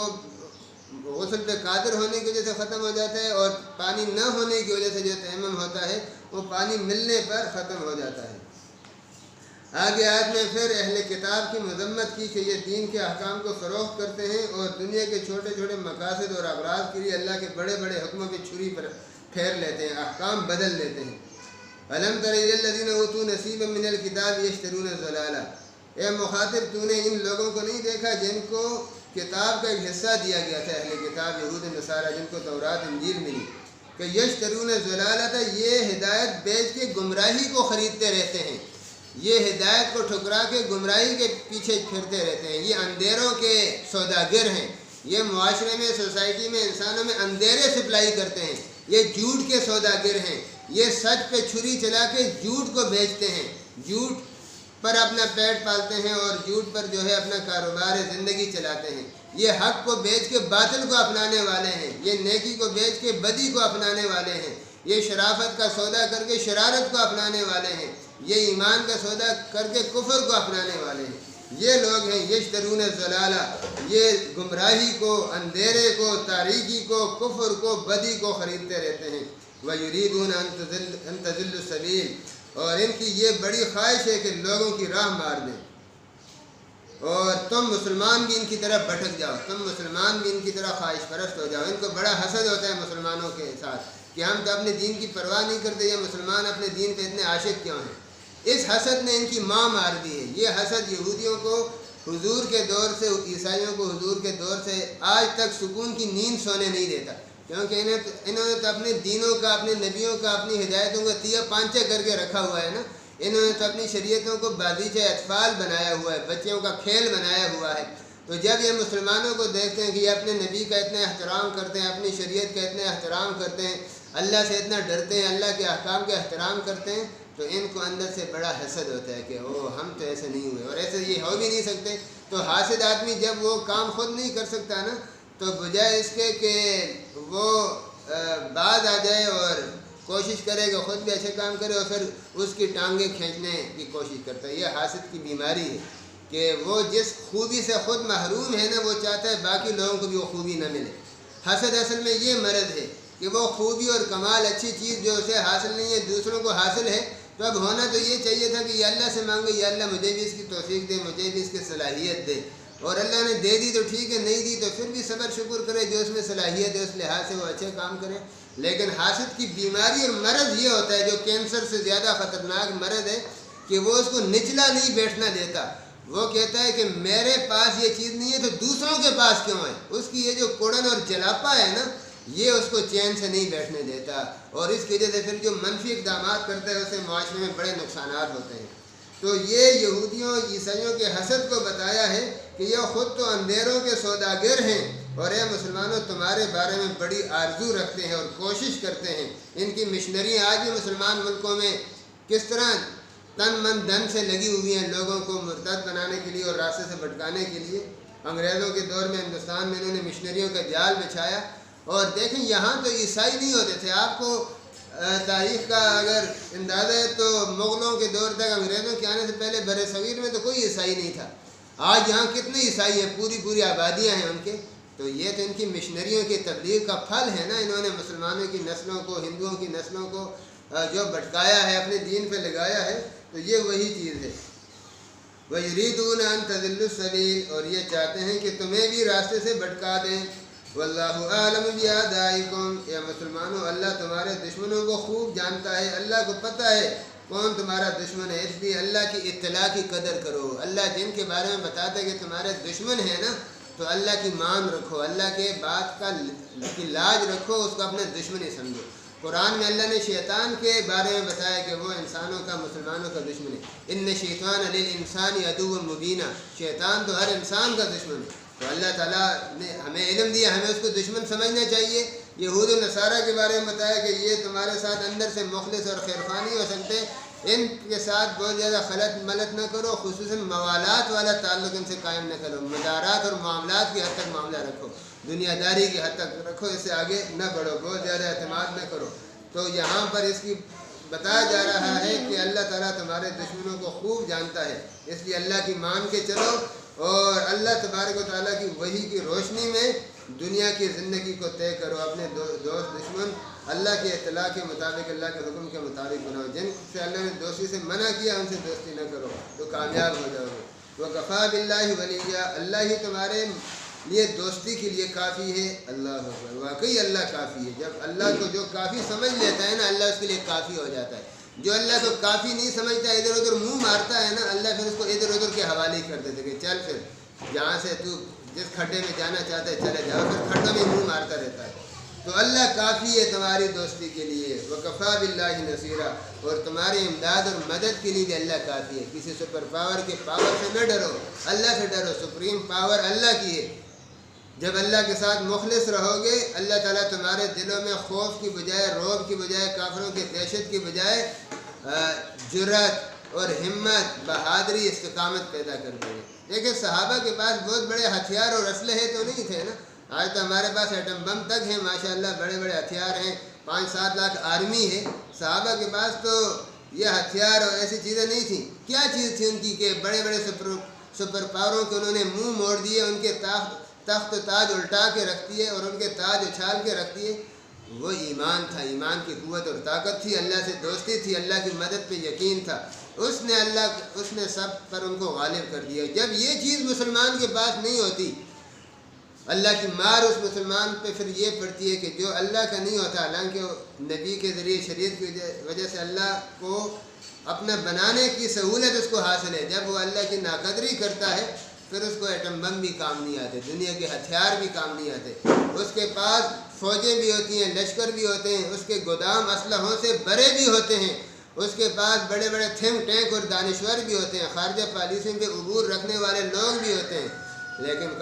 Speaker 1: غسل پہ قادر ہونے کی وجہ سے ختم ہو جاتا ہے، اور پانی نہ ہونے کی وجہ سے جو تیمم ہوتا ہے وہ پانی ملنے پر ختم ہو جاتا ہے۔ آگے آیت میں پھر اہل کتاب کی مذمت کی کہ یہ دین کے احکام کو فروخت کرتے ہیں اور دنیا کے چھوٹے چھوٹے مقاصد اور اغراض کے لیے اللہ کے بڑے بڑے حکموں پہ چھری پر پھیر لیتے ہیں، احکام بدل لیتے ہیں۔ أَلَمْ تَرَ إِلَى الَّذِينَ أُوتُوا نَصِيبًا مِنَ الْكِتَابِ يَشْتَرُونَ الضَّلَالَةَ، اے مخاطب تو نے ان لوگوں کو نہیں دیکھا جن کو کتاب کا ایک حصہ دیا گیا تھا، اہل کتاب یہود نصارہ جن کو تورات انجیل ملی، کہ یشترون الضلالۃ، یہ ہدایت بیچ کے گمراہی کو خریدتے رہتے ہیں، یہ ہدایت کو ٹھکرا کے گمراہی کے پیچھے پھرتے رہتے ہیں، یہ اندھیروں کے سوداگر ہیں، یہ معاشرے میں، سوسائٹی میں، انسانوں میں اندھیرے سپلائی کرتے ہیں، یہ جھوٹ کے سوداگر ہیں، یہ سچ پہ چھری چلا کے جھوٹ کو بیچتے ہیں، جھوٹ پر اپنا پیٹ پالتے ہیں اور جھوٹ پر جو ہے اپنا کاروبار زندگی چلاتے ہیں، یہ حق کو بیچ کے باطل کو اپنانے والے ہیں، یہ نیکی کو بیچ کے بدی کو اپنانے والے ہیں، یہ شرافت کا سودا کر کے شرارت کو اپنانے والے ہیں، یہ ایمان کا سودا کر کے کفر کو اپنانے والے ہیں۔ یہ لوگ ہیں یشترون الضلالہ، یہ گمراہی کو، اندھیرے کو، تاریکی کو، کفر کو، بدی کو خریدتے رہتے ہیں۔ وَيُرِيدُونَ أَن تَضِلُّوا السَّبِيلَ، اور ان کی یہ بڑی خواہش ہے کہ لوگوں کی راہ مار دیں۔ اور تم مسلمان بھی ان کی طرف بھٹک جاؤ، تم مسلمان بھی ان کی طرح خواہش پرست ہو جاؤ۔ ان کو بڑا حسد ہوتا ہے مسلمانوں کے ساتھ کہ ہم تو اپنے دین کی پرواہ نہیں کرتے، یہ مسلمان اپنے دین پہ اتنے عاشق کیوں ہیں۔ اس حسد نے ان کی ماں مار دی ہے۔ یہ حسد یہودیوں کو حضور کے دور سے، عیسائیوں کو حضور کے دور سے آج تک سکون کی نیند سونے نہیں دیتا، کیونکہ انہوں نے تو اپنے دینوں کا، اپنے نبیوں کا، اپنی ہدایتوں کا تیا پانچے کر کے رکھا ہوا ہے نا۔ انہوں نے تو اپنی شریعتوں کو بازیچہ اطفال بنایا ہوا ہے، بچوں کا کھیل بنایا ہوا ہے۔ تو جب یہ مسلمانوں کو دیکھتے ہیں کہ یہ اپنے نبی کا اتنا احترام کرتے ہیں، اپنی شریعت کا اتنا احترام کرتے ہیں، اللہ سے اتنا ڈرتے ہیں، اللہ کے احکام کا احترام کرتے ہیں، تو ان کو اندر سے بڑا حسد ہوتا ہے کہ ہم تو ایسے نہیں ہوئے، اور ایسے یہ ہو بھی نہیں سکتے۔ تو حاسد آدمی جب وہ کام خود نہیں کر سکتا نا، تو بجائے اس کے کہ وہ باز آ جائے اور کوشش کرے کہ خود بھی اچھے کام کرے، اور پھر اس کی ٹانگیں کھینچنے کی کوشش کرتا ہے۔ یہ حاسد کی بیماری ہے کہ وہ جس خوبی سے خود محروم ہے نا، وہ چاہتا ہے باقی لوگوں کو بھی وہ خوبی نہ ملے۔ حسد اصل میں یہ مرض ہے کہ وہ خوبی اور کمال، اچھی چیز جو اسے حاصل نہیں ہے دوسروں کو حاصل ہے، تو اب ہونا تو یہ چاہیے تھا کہ یہ اللہ سے مانگے، یا اللہ مجھے بھی اس کی توفیق دے، مجھے بھی اس کی صلاحیت دے، اور اللہ نے دے دی تو ٹھیک ہے، نہیں دی تو پھر بھی صبر شکر کرے، جو اس میں صلاحیت ہے اس لحاظ سے وہ اچھے کام کرے۔ لیکن حاسد کی بیماری اور مرض یہ ہوتا ہے، جو کینسر سے زیادہ خطرناک مرض ہے، کہ وہ اس کو نچلا نہیں بیٹھنا دیتا۔ وہ کہتا ہے کہ میرے پاس یہ چیز نہیں ہے تو دوسروں کے پاس کیوں ہے۔ اس کی یہ جو کوڑن اور جلاپا ہے نا، یہ اس کو چین سے نہیں بیٹھنے دیتا، اور اس کی وجہ سے پھر جو منفی اقدامات کرتا ہے اسے معاشرے میں بڑے نقصانات ہوتے ہیں۔ تو یہ یہودیوں عیسائیوں کے حسد کو بتایا ہے کہ یہ خود تو اندھیروں کے سوداگر ہیں، اور اے مسلمانوں تمہارے بارے میں بڑی آرزو رکھتے ہیں اور کوشش کرتے ہیں۔ ان کی مشنری آج بھی مسلمان ملکوں میں کس طرح تن من دھن سے لگی ہوئی ہیں لوگوں کو مرتد بنانے کے لیے اور راستے سے بھٹکانے کے لیے۔ انگریزوں کے دور میں ہندوستان میں انہوں نے مشنریوں کا جال بچھایا، اور دیکھیں یہاں تو عیسائی نہیں ہوتے تھے۔ آپ کو تاریخ کا اگر اندازہ ہے تو مغلوں کے دور تک، انگریزوں کے آنے سے پہلے بر صغیر میں تو کوئی عیسائی نہیں تھا۔ آج یہاں کتنے عیسائی ہیں، پوری آبادیاں ہیں ان کے۔ تو یہ تو ان کی مشنریوں کی تبلیغ کا پھل ہے نا۔ انہوں نے مسلمانوں کی نسلوں کو، ہندوؤں کی نسلوں کو جو بھٹکایا ہے، اپنے دین پہ لگایا ہے، تو یہ وہی چیز ہے۔ وَيُرِيدُونَ أَن تَضِلُّوا السَّبِيلَ، اور یہ چاہتے ہیں کہ تمہیں بھی راستے سے بھٹکا دیں۔ وَاللَّهُ أَعْلَمُ بِأَعْدَائِكُمْ، یا مسلمانوں اللہ تمہارے دشمنوں کو خوب جانتا ہے، اللہ کو پتہ ہے کون تمہارا دشمن ہے، اس لیے اللہ کی اطلاع کی قدر کرو۔ اللہ جن کے بارے میں بتاتا ہے کہ تمہارے دشمن ہیں نا، تو اللہ کی مان رکھو، اللہ کے بات کی لاج رکھو، اس کو اپنے دشمن ہی سمجھو۔ قرآن میں اللہ نے شیطان کے بارے میں بتایا کہ وہ انسانوں کا، مسلمانوں کا دشمن ہے۔ ان شیطان للانسان عدو مبین، شیطان تو ہر انسان کا دشمن ہے۔ تو اللہ تعالیٰ نے ہمیں علم دیا، ہمیں اس کو دشمن سمجھنا چاہیے۔ یہود و نصارہ کے بارے میں بتایا کہ یہ تمہارے ساتھ اندر سے مخلص اور خیرخواہ نہیں ہو سکتے، ان کے ساتھ بہت زیادہ خلط ملت نہ کرو، خصوصاً موالات والا تعلق ان سے قائم نہ کرو، مدارات اور معاملات کی حد تک معاملہ رکھو، دنیا داری کی حد تک رکھو، اس سے آگے نہ بڑھو، بہت زیادہ اعتماد نہ کرو۔ تو یہاں پر اس کی بتایا جا رہا ہے کہ اللہ تعالیٰ تمہارے دشمنوں کو خوب جانتا ہے، اس لیے اللہ کی مان کے چلو، اور اللہ تبارک و تعالیٰ کی وحی کی روشنی میں دنیا کی زندگی کو طے کرو۔ اپنے دوست دشمن اللہ کی اطلاع کے مطابق، اللہ کے حکم کے مطابق بناؤ۔ جن سے اللہ نے دوستی سے منع کیا ان سے دوستی نہ کرو، تو کامیاب ہو جاؤ گے۔ وَكَفَىٰ بِاللَّهِ وَلِيًّا، اللہ ہی تمہارے لیے دوستی کے لیے کافی ہے۔ اللہ اکبر، واقعی اللہ کافی ہے۔ جب اللہ کو جو کافی سمجھ لیتا ہے نا، اللہ اس کے لیے کافی ہو جاتا ہے۔ جو اللہ کو کافی نہیں سمجھتا، ادھر ادھر منہ مارتا ہے نا، اللہ پھر اس کو ادھر ادھر کے حوالے کر دیتے کہ چل پھر جہاں سے تو جس کھڈے میں جانا چاہتا ہے چلے جاؤ، پھر کھڈوں میں منہ مارتا رہتا ہے۔ تو اللہ کافی ہے تمہاری دوستی کے لیے۔ وَكَفَىٰ بِاللَّهِ نَصِيرًا، اور تمہاری امداد اور مدد کے لیے بھی اللہ کافی ہے۔ کسی سپر پاور کے پاور سے نہ ڈرو، اللہ سے ڈرو، سپریم پاور اللہ کی ہے۔ جب اللہ کے ساتھ مخلص رہو گے، اللہ تعالیٰ تمہارے دلوں میں خوف کی بجائے، رعب کی بجائے، کافروں کی دہشت کی بجائے جرأت اور ہمت، بہادری، استقامت پیدا کر دیں گے۔ دیکھیں صحابہ کے پاس بہت بڑے ہتھیار اور اسلحے تو نہیں تھے نا، آج تو ہمارے پاس ایٹم بم تک ہیں ماشاءاللہ، بڑے بڑے ہتھیار ہیں، 5-7 لاکھ آرمی ہے۔ صحابہ کے پاس تو یہ ہتھیار اور ایسی چیزیں نہیں تھیں۔ کیا چیز تھی ان کی کہ بڑے بڑے سپر پاوروں کے انہوں نے منہ موڑ دیے، ان کے تخت تاج الٹا کے رکھ دیے اور ان کے تاج اچھال کے رکھ دیے۔ وہ ایمان تھا، ایمان کی قوت اور طاقت تھی، اللہ سے دوستی تھی، اللہ کی مدد پہ یقین تھا۔ اس نے سب پر ان کو غالب کر دیا۔ جب یہ چیز مسلمان کے پاس نہیں ہوتی، اللہ کی مار اس مسلمان پہ پھر یہ پڑتی ہے کہ جو اللہ کا نہیں ہوتا، حالانکہ نبی کے ذریعے شریعت کی وجہ سے اللہ کو اپنا بنانے کی سہولت اس کو حاصل ہے، جب وہ اللہ کی ناقدری کرتا ہے پھر اس کو ایٹم بم بھی کام نہیں آتے، دنیا کے ہتھیار بھی کام نہیں آتے، اس کے پاس فوجیں بھی ہوتی ہیں، لشکر بھی ہوتے ہیں، اس کے گودام اسلحوں سے بھرے بھی ہوتے ہیں، اس کے پاس بڑے بڑے تھنک ٹینک اور دانشور بھی ہوتے ہیں، خارجہ پالیسیوں پہ عبور رکھنے والے لوگ بھی ہوتے ہیں، لیکن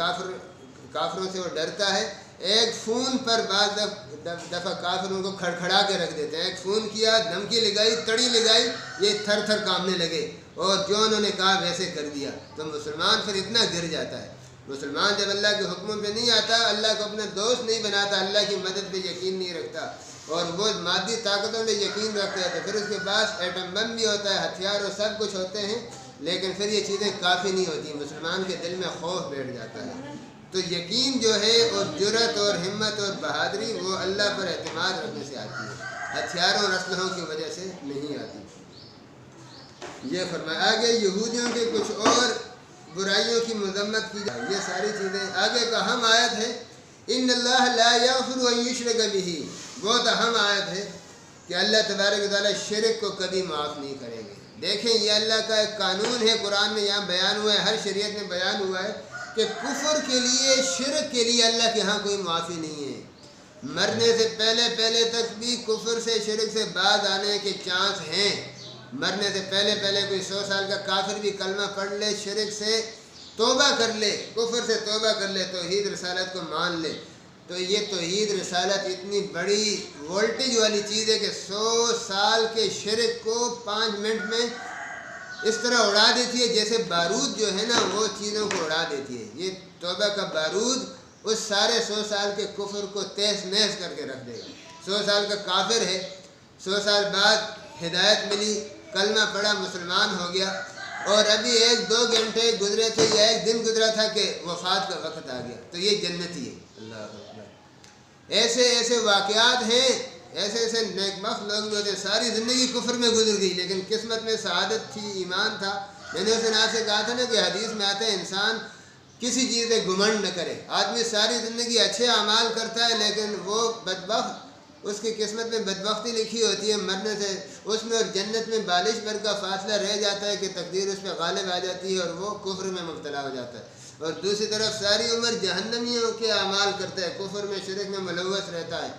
Speaker 1: کافروں سے وہ ڈرتا ہے۔ ایک فون پر بعض دفعہ کافر ان کو کھڑکھڑا کے رکھ دیتے ہیں، ایک فون کیا، دھمکی لگائی، تڑی لگائی، یہ تھر تھر کانپنے لگے اور جو انہوں نے کہا ویسے کر دیا، تو مسلمان پھر اتنا گر جاتا ہے۔ مسلمان جب اللہ کے حکموں پہ نہیں آتا، اللہ کو اپنا دوست نہیں بناتا، اللہ کی مدد پہ یقین نہیں رکھتا اور وہ مادی طاقتوں پہ یقین رکھتا ہے، تو پھر اس کے پاس ایٹم بم بھی ہوتا ہے، ہتھیار اور سب کچھ ہوتے ہیں، لیکن پھر یہ چیزیں کافی نہیں ہوتی، مسلمان کے دل میں خوف بیٹھ جاتا ہے۔ تو یقین جو ہے اور جرأت اور ہمت اور بہادری وہ اللہ پر اعتماد رکھنے سے آتی ہے، ہتھیاروں اور اسلحوں کی وجہ سے نہیں آتی۔ یہ فرمایا آگے یہودیوں کے کچھ اور برائیوں کی مذمت کی جائے، یہ ساری چیزیں آگے کا اہم آیت ہے، ان اللہ لا یغفر ان یشرک بہ، بہت اہم آیت ہے کہ اللہ تبارک و تعالیٰ شرک کو کبھی معاف نہیں کریں گے۔ دیکھیں یہ اللہ کا ایک قانون ہے، قرآن میں یہاں بیان ہوا ہے، ہر شریعت میں بیان ہوا ہے کہ کفر کے لیے، شرک کے لیے اللہ کے ہاں کوئی معافی نہیں ہے۔ مرنے سے پہلے تک بھی کفر سے، شرک سے باز آنے کے چانس ہیں۔ مرنے سے پہلے کوئی 100 سال کا کافر بھی کلمہ پڑھ لے، شرک سے توبہ کر لے، کفر سے توبہ کر لے، توحید رسالت کو مان لے، تو یہ توحید رسالت اتنی بڑی وولٹیج والی چیز ہے کہ 100 سال کے شرک کو 5 منٹ میں اس طرح اڑا دیتی ہے جیسے بارود جو ہے نا وہ چیزوں کو اڑا دیتی ہے۔ یہ توبہ کا بارود اس سارے 100 سال کے کفر کو تہس نہس کر کے رکھ دے گا۔ 100 سال کا کافر ہے، 100 سال بعد ہدایت ملی، کلمہ پڑھا، مسلمان ہو گیا، اور ابھی 1-2 گھنٹے گزرے تھے یا 1 دن گزرا تھا کہ وفات کا وقت آ گیا، تو یہ جنتی ہے۔ اللہ اکبر۔ ایسے واقعات ہیں، ایسے نیک بخت لوگ بھی ہوتے، ساری زندگی کفر میں گزر گئی لیکن قسمت میں سعادت تھی، ایمان تھا۔ میں نے اسے آپ سے کہا تھا نا کہ حدیث میں آتا ہے انسان کسی چیز سے گھمنڈ نہ کرے۔ آدمی ساری زندگی اچھے اعمال کرتا ہے لیکن وہ بدبخت، اس کی قسمت میں بدبختی لکھی ہوتی ہے، مرنے سے اس میں اور جنت میں بالش بھر کا فاصلہ رہ جاتا ہے کہ تقدیر اس پہ غالب آ جاتی ہے اور وہ کفر میں مبتلا ہو جاتا ہے، اور دوسری طرف ساری عمر جہنمیوں کے اعمال کرتا ہے، کفر میں، شرک میں ملوث رہتا ہے،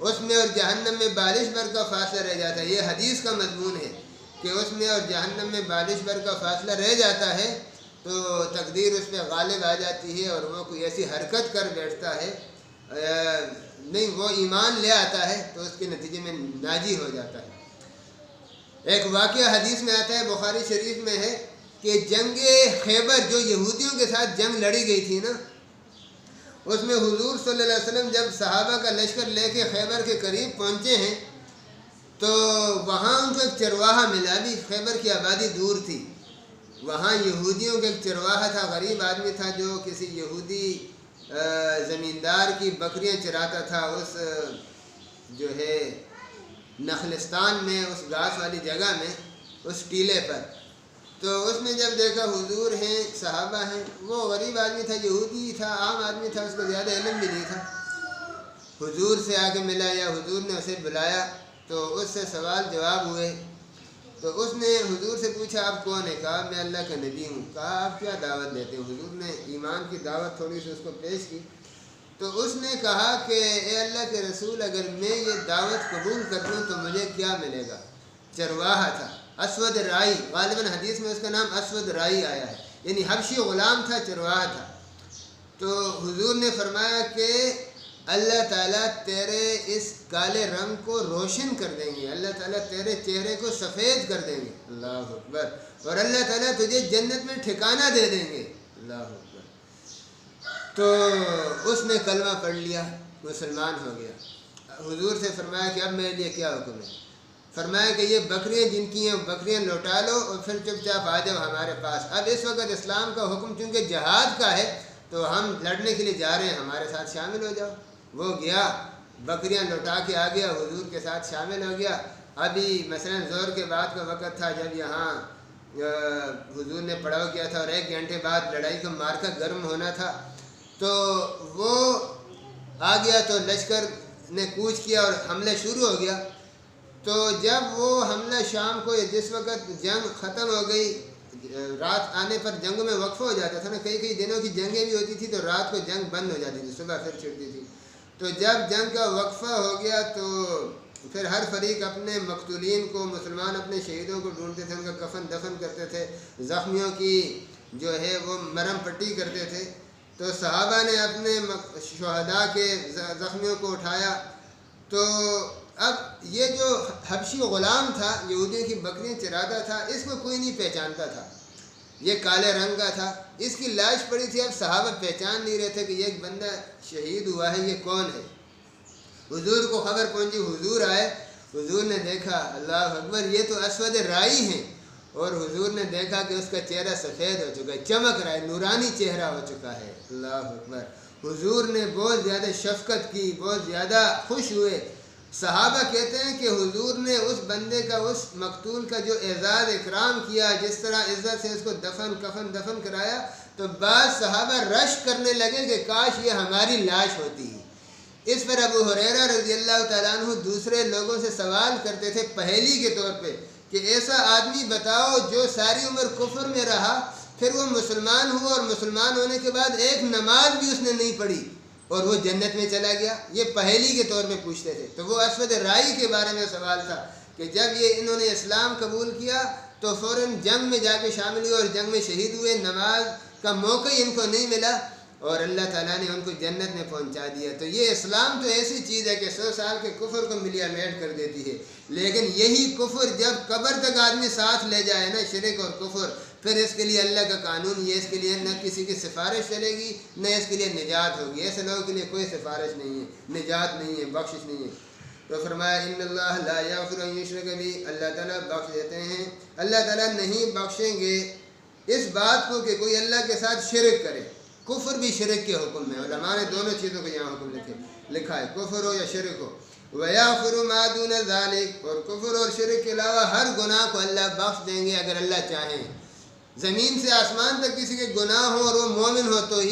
Speaker 1: اس میں اور جہنم میں بالش بھر کا فاصلہ رہ جاتا ہے۔ یہ حدیث کا مضمون ہے کہ اس میں اور جہنم میں بالش بھر کا فاصلہ رہ جاتا ہے تو تقدیر اس پہ غالب آ جاتی ہے اور وہ کوئی ایسی حرکت کر بیٹھتا ہے، نہیں وہ ایمان لے آتا ہے تو اس کے نتیجے میں ناجی ہو جاتا ہے۔ ایک واقعہ حدیث میں آتا ہے، بخاری شریف میں ہے کہ جنگ خیبر جو یہودیوں کے ساتھ جنگ لڑی گئی تھی نا، اس میں حضور صلی اللہ علیہ وسلم جب صحابہ کا لشکر لے کے خیبر کے قریب پہنچے ہیں تو وہاں ان کو ایک چرواہا ملا، بھی خیبر کی آبادی دور تھی، وہاں یہودیوں کا ایک چرواہا تھا، غریب آدمی تھا جو کسی یہودی زمیندار کی بکریاں چراتا تھا، اس جو ہے نخلستان میں، اس گھاس والی جگہ میں، اس ٹیلے پر۔ تو اس نے جب دیکھا حضور ہیں، صحابہ ہیں، وہ غریب آدمی تھا، یہودی تھا، عام آدمی تھا، اس کو زیادہ علم بھی نہیں تھا، حضور سے آ کے ملا یا حضور نے اسے بلایا تو اس سے سوال جواب ہوئے، تو اس نے حضور سے پوچھا آپ کون ہے؟ کہا میں اللہ کا نبی ہوں۔ کہا آپ کیا دعوت دیتے ہیں؟ حضور نے ایمان کی دعوت تھوڑی سی اس کو پیش کی، تو اس نے کہا کہ اے اللہ کے رسول، اگر میں یہ دعوت قبول کر لوں تو مجھے کیا ملے گا؟ چرواہا تھا، اسود رائی، غالباً حدیث میں اس کا نام اسود رائی آیا ہے، یعنی حبشی غلام تھا، چرواہا تھا۔ تو حضور نے فرمایا کہ اللہ تعالیٰ تیرے اس کالے رنگ کو روشن کر دیں گے، اللہ تعالیٰ تیرے چہرے کو سفید کر دیں گے، اللہ اکبر، اور اللہ تعالیٰ تجھے جنت میں ٹھکانہ دے دیں گے، اللہ اکبر۔ تو اس نے کلمہ پڑھ لیا، مسلمان ہو گیا۔ حضور سے فرمایا کہ اب میرے لیے کیا حکم ہے؟ فرمایا کہ یہ بکریاں جن کی ہیں بکریاں لوٹا لو اور پھر چپ چاپ آ جاؤ ہمارے پاس۔ اب اس وقت اسلام کا حکم چونکہ جہاد کا ہے تو ہم لڑنے کے لیے جا رہے ہیں، ہمارے ساتھ شامل ہو جاؤ۔ وہ گیا، بکریاں لوٹا کے آ گیا، حضور کے ساتھ شامل ہو گیا، ابھی مثلا ظہر کے بعد کا وقت تھا جب یہاں حضور نے پڑاؤ کیا تھا اور 1 گھنٹے بعد لڑائی کا مارکا گرم ہونا تھا، تو وہ آ گیا تو لشکر نے کوچ کیا اور حملہ شروع ہو گیا۔ تو جب وہ حملہ شام کو جس وقت جنگ ختم ہو گئی، رات آنے پر جنگوں میں وقفہ ہو جاتا تھا نا، کئی دنوں کی جنگیں بھی ہوتی تھی تو رات کو جنگ بند ہو جاتی تھی، صبح پھر چھڑتی تھی۔ تو جب جنگ کا وقفہ ہو گیا تو پھر ہر فریق اپنے مقتولین کو، مسلمان اپنے شہیدوں کو ڈھونڈتے تھے، ان کا کفن دفن کرتے تھے، زخمیوں کی جو ہے وہ مرہم پٹی کرتے تھے۔ تو صحابہ نے اپنے شہداء کے زخمیوں کو اٹھایا۔ تو اب یہ جو حبشی غلام تھا، یہودیوں کی بکریاں چراتا تھا، اس کو کوئی نہیں پہچانتا تھا، یہ کالے رنگ کا تھا، اس کی لاش پڑی تھی۔ اب صحابہ پہچان نہیں رہے تھے کہ یہ ایک بندہ شہید ہوا ہے، یہ کون ہے۔ حضور کو خبر پہنچی، حضور آئے، حضور نے دیکھا، اللہ اکبر، یہ تو اسود رائی ہیں۔ اور حضور نے دیکھا کہ اس کا چہرہ سفید ہو چکا ہے، چمک رہا ہے، نورانی چہرہ ہو چکا ہے، اللہ اکبر۔ حضور نے بہت زیادہ شفقت کی، بہت زیادہ خوش ہوئے۔ صحابہ کہتے ہیں کہ حضور نے اس بندے کا، اس مقتول کا جو اعزاز اکرام کیا، جس طرح عزت سے اس کو دفن کرایا، تو بعض صحابہ رش کرنے لگے کہ کاش یہ ہماری لاش ہوتی۔ اس پر ابو ہریرہ رضی اللہ تعالیٰ عنہ دوسرے لوگوں سے سوال کرتے تھے پہیلی کے طور پہ کہ ایسا آدمی بتاؤ جو ساری عمر کفر میں رہا، پھر وہ مسلمان ہوا اور مسلمان ہونے کے بعد ایک نماز بھی اس نے نہیں پڑھی اور وہ جنت میں چلا گیا۔ یہ پہیلی کے طور پہ پوچھتے تھے۔ تو وہ اسود رائی کے بارے میں سوال تھا کہ جب یہ انہوں نے اسلام قبول کیا تو فوراً جنگ میں جا کے شامل ہوئے اور جنگ میں شہید ہوئے، نماز کا موقع ہی ان کو نہیں ملا اور اللہ تعالیٰ نے ان کو جنت میں پہنچا دیا۔ تو یہ اسلام تو ایسی چیز ہے کہ 100 سال کے کفر کو ملیا میٹ کر دیتی ہے، لیکن یہی کفر جب قبر تک آدمی ساتھ لے جائے نا، شرک اور کفر، پھر اس کے لیے اللہ کا قانون یہ، اس کے لیے نہ کسی کی سفارش چلے گی، نہ اس کے لیے نجات ہوگی۔ ایسے لوگوں کے لیے کوئی سفارش نہیں ہے، نجات نہیں ہے، بخشش نہیں ہے۔ تو فرمایا ان اللہ لا یغفر ان یشرک بہ، اللہ تعالیٰ بخش دیتے ہیں، اللہ تعالیٰ نہیں بخشیں گے اس بات کو کہ کوئی اللہ کے ساتھ شرک کرے۔ کفر بھی شرک کے حکم میں، علماء نے دونوں چیزوں کو یہاں حکم لکھا ہے، کفر ہو یا شرک ہو۔ وَيَغْفِرُ مَا دُونَ ذَلِكَ، اور کفر اور شرک کے علاوہ ہر گناہ کو اللہ بخش دیں گے اگر اللہ چاہیں۔ زمین سے آسمان تک کسی کے گناہ ہو اور وہ مومن ہو تو ہی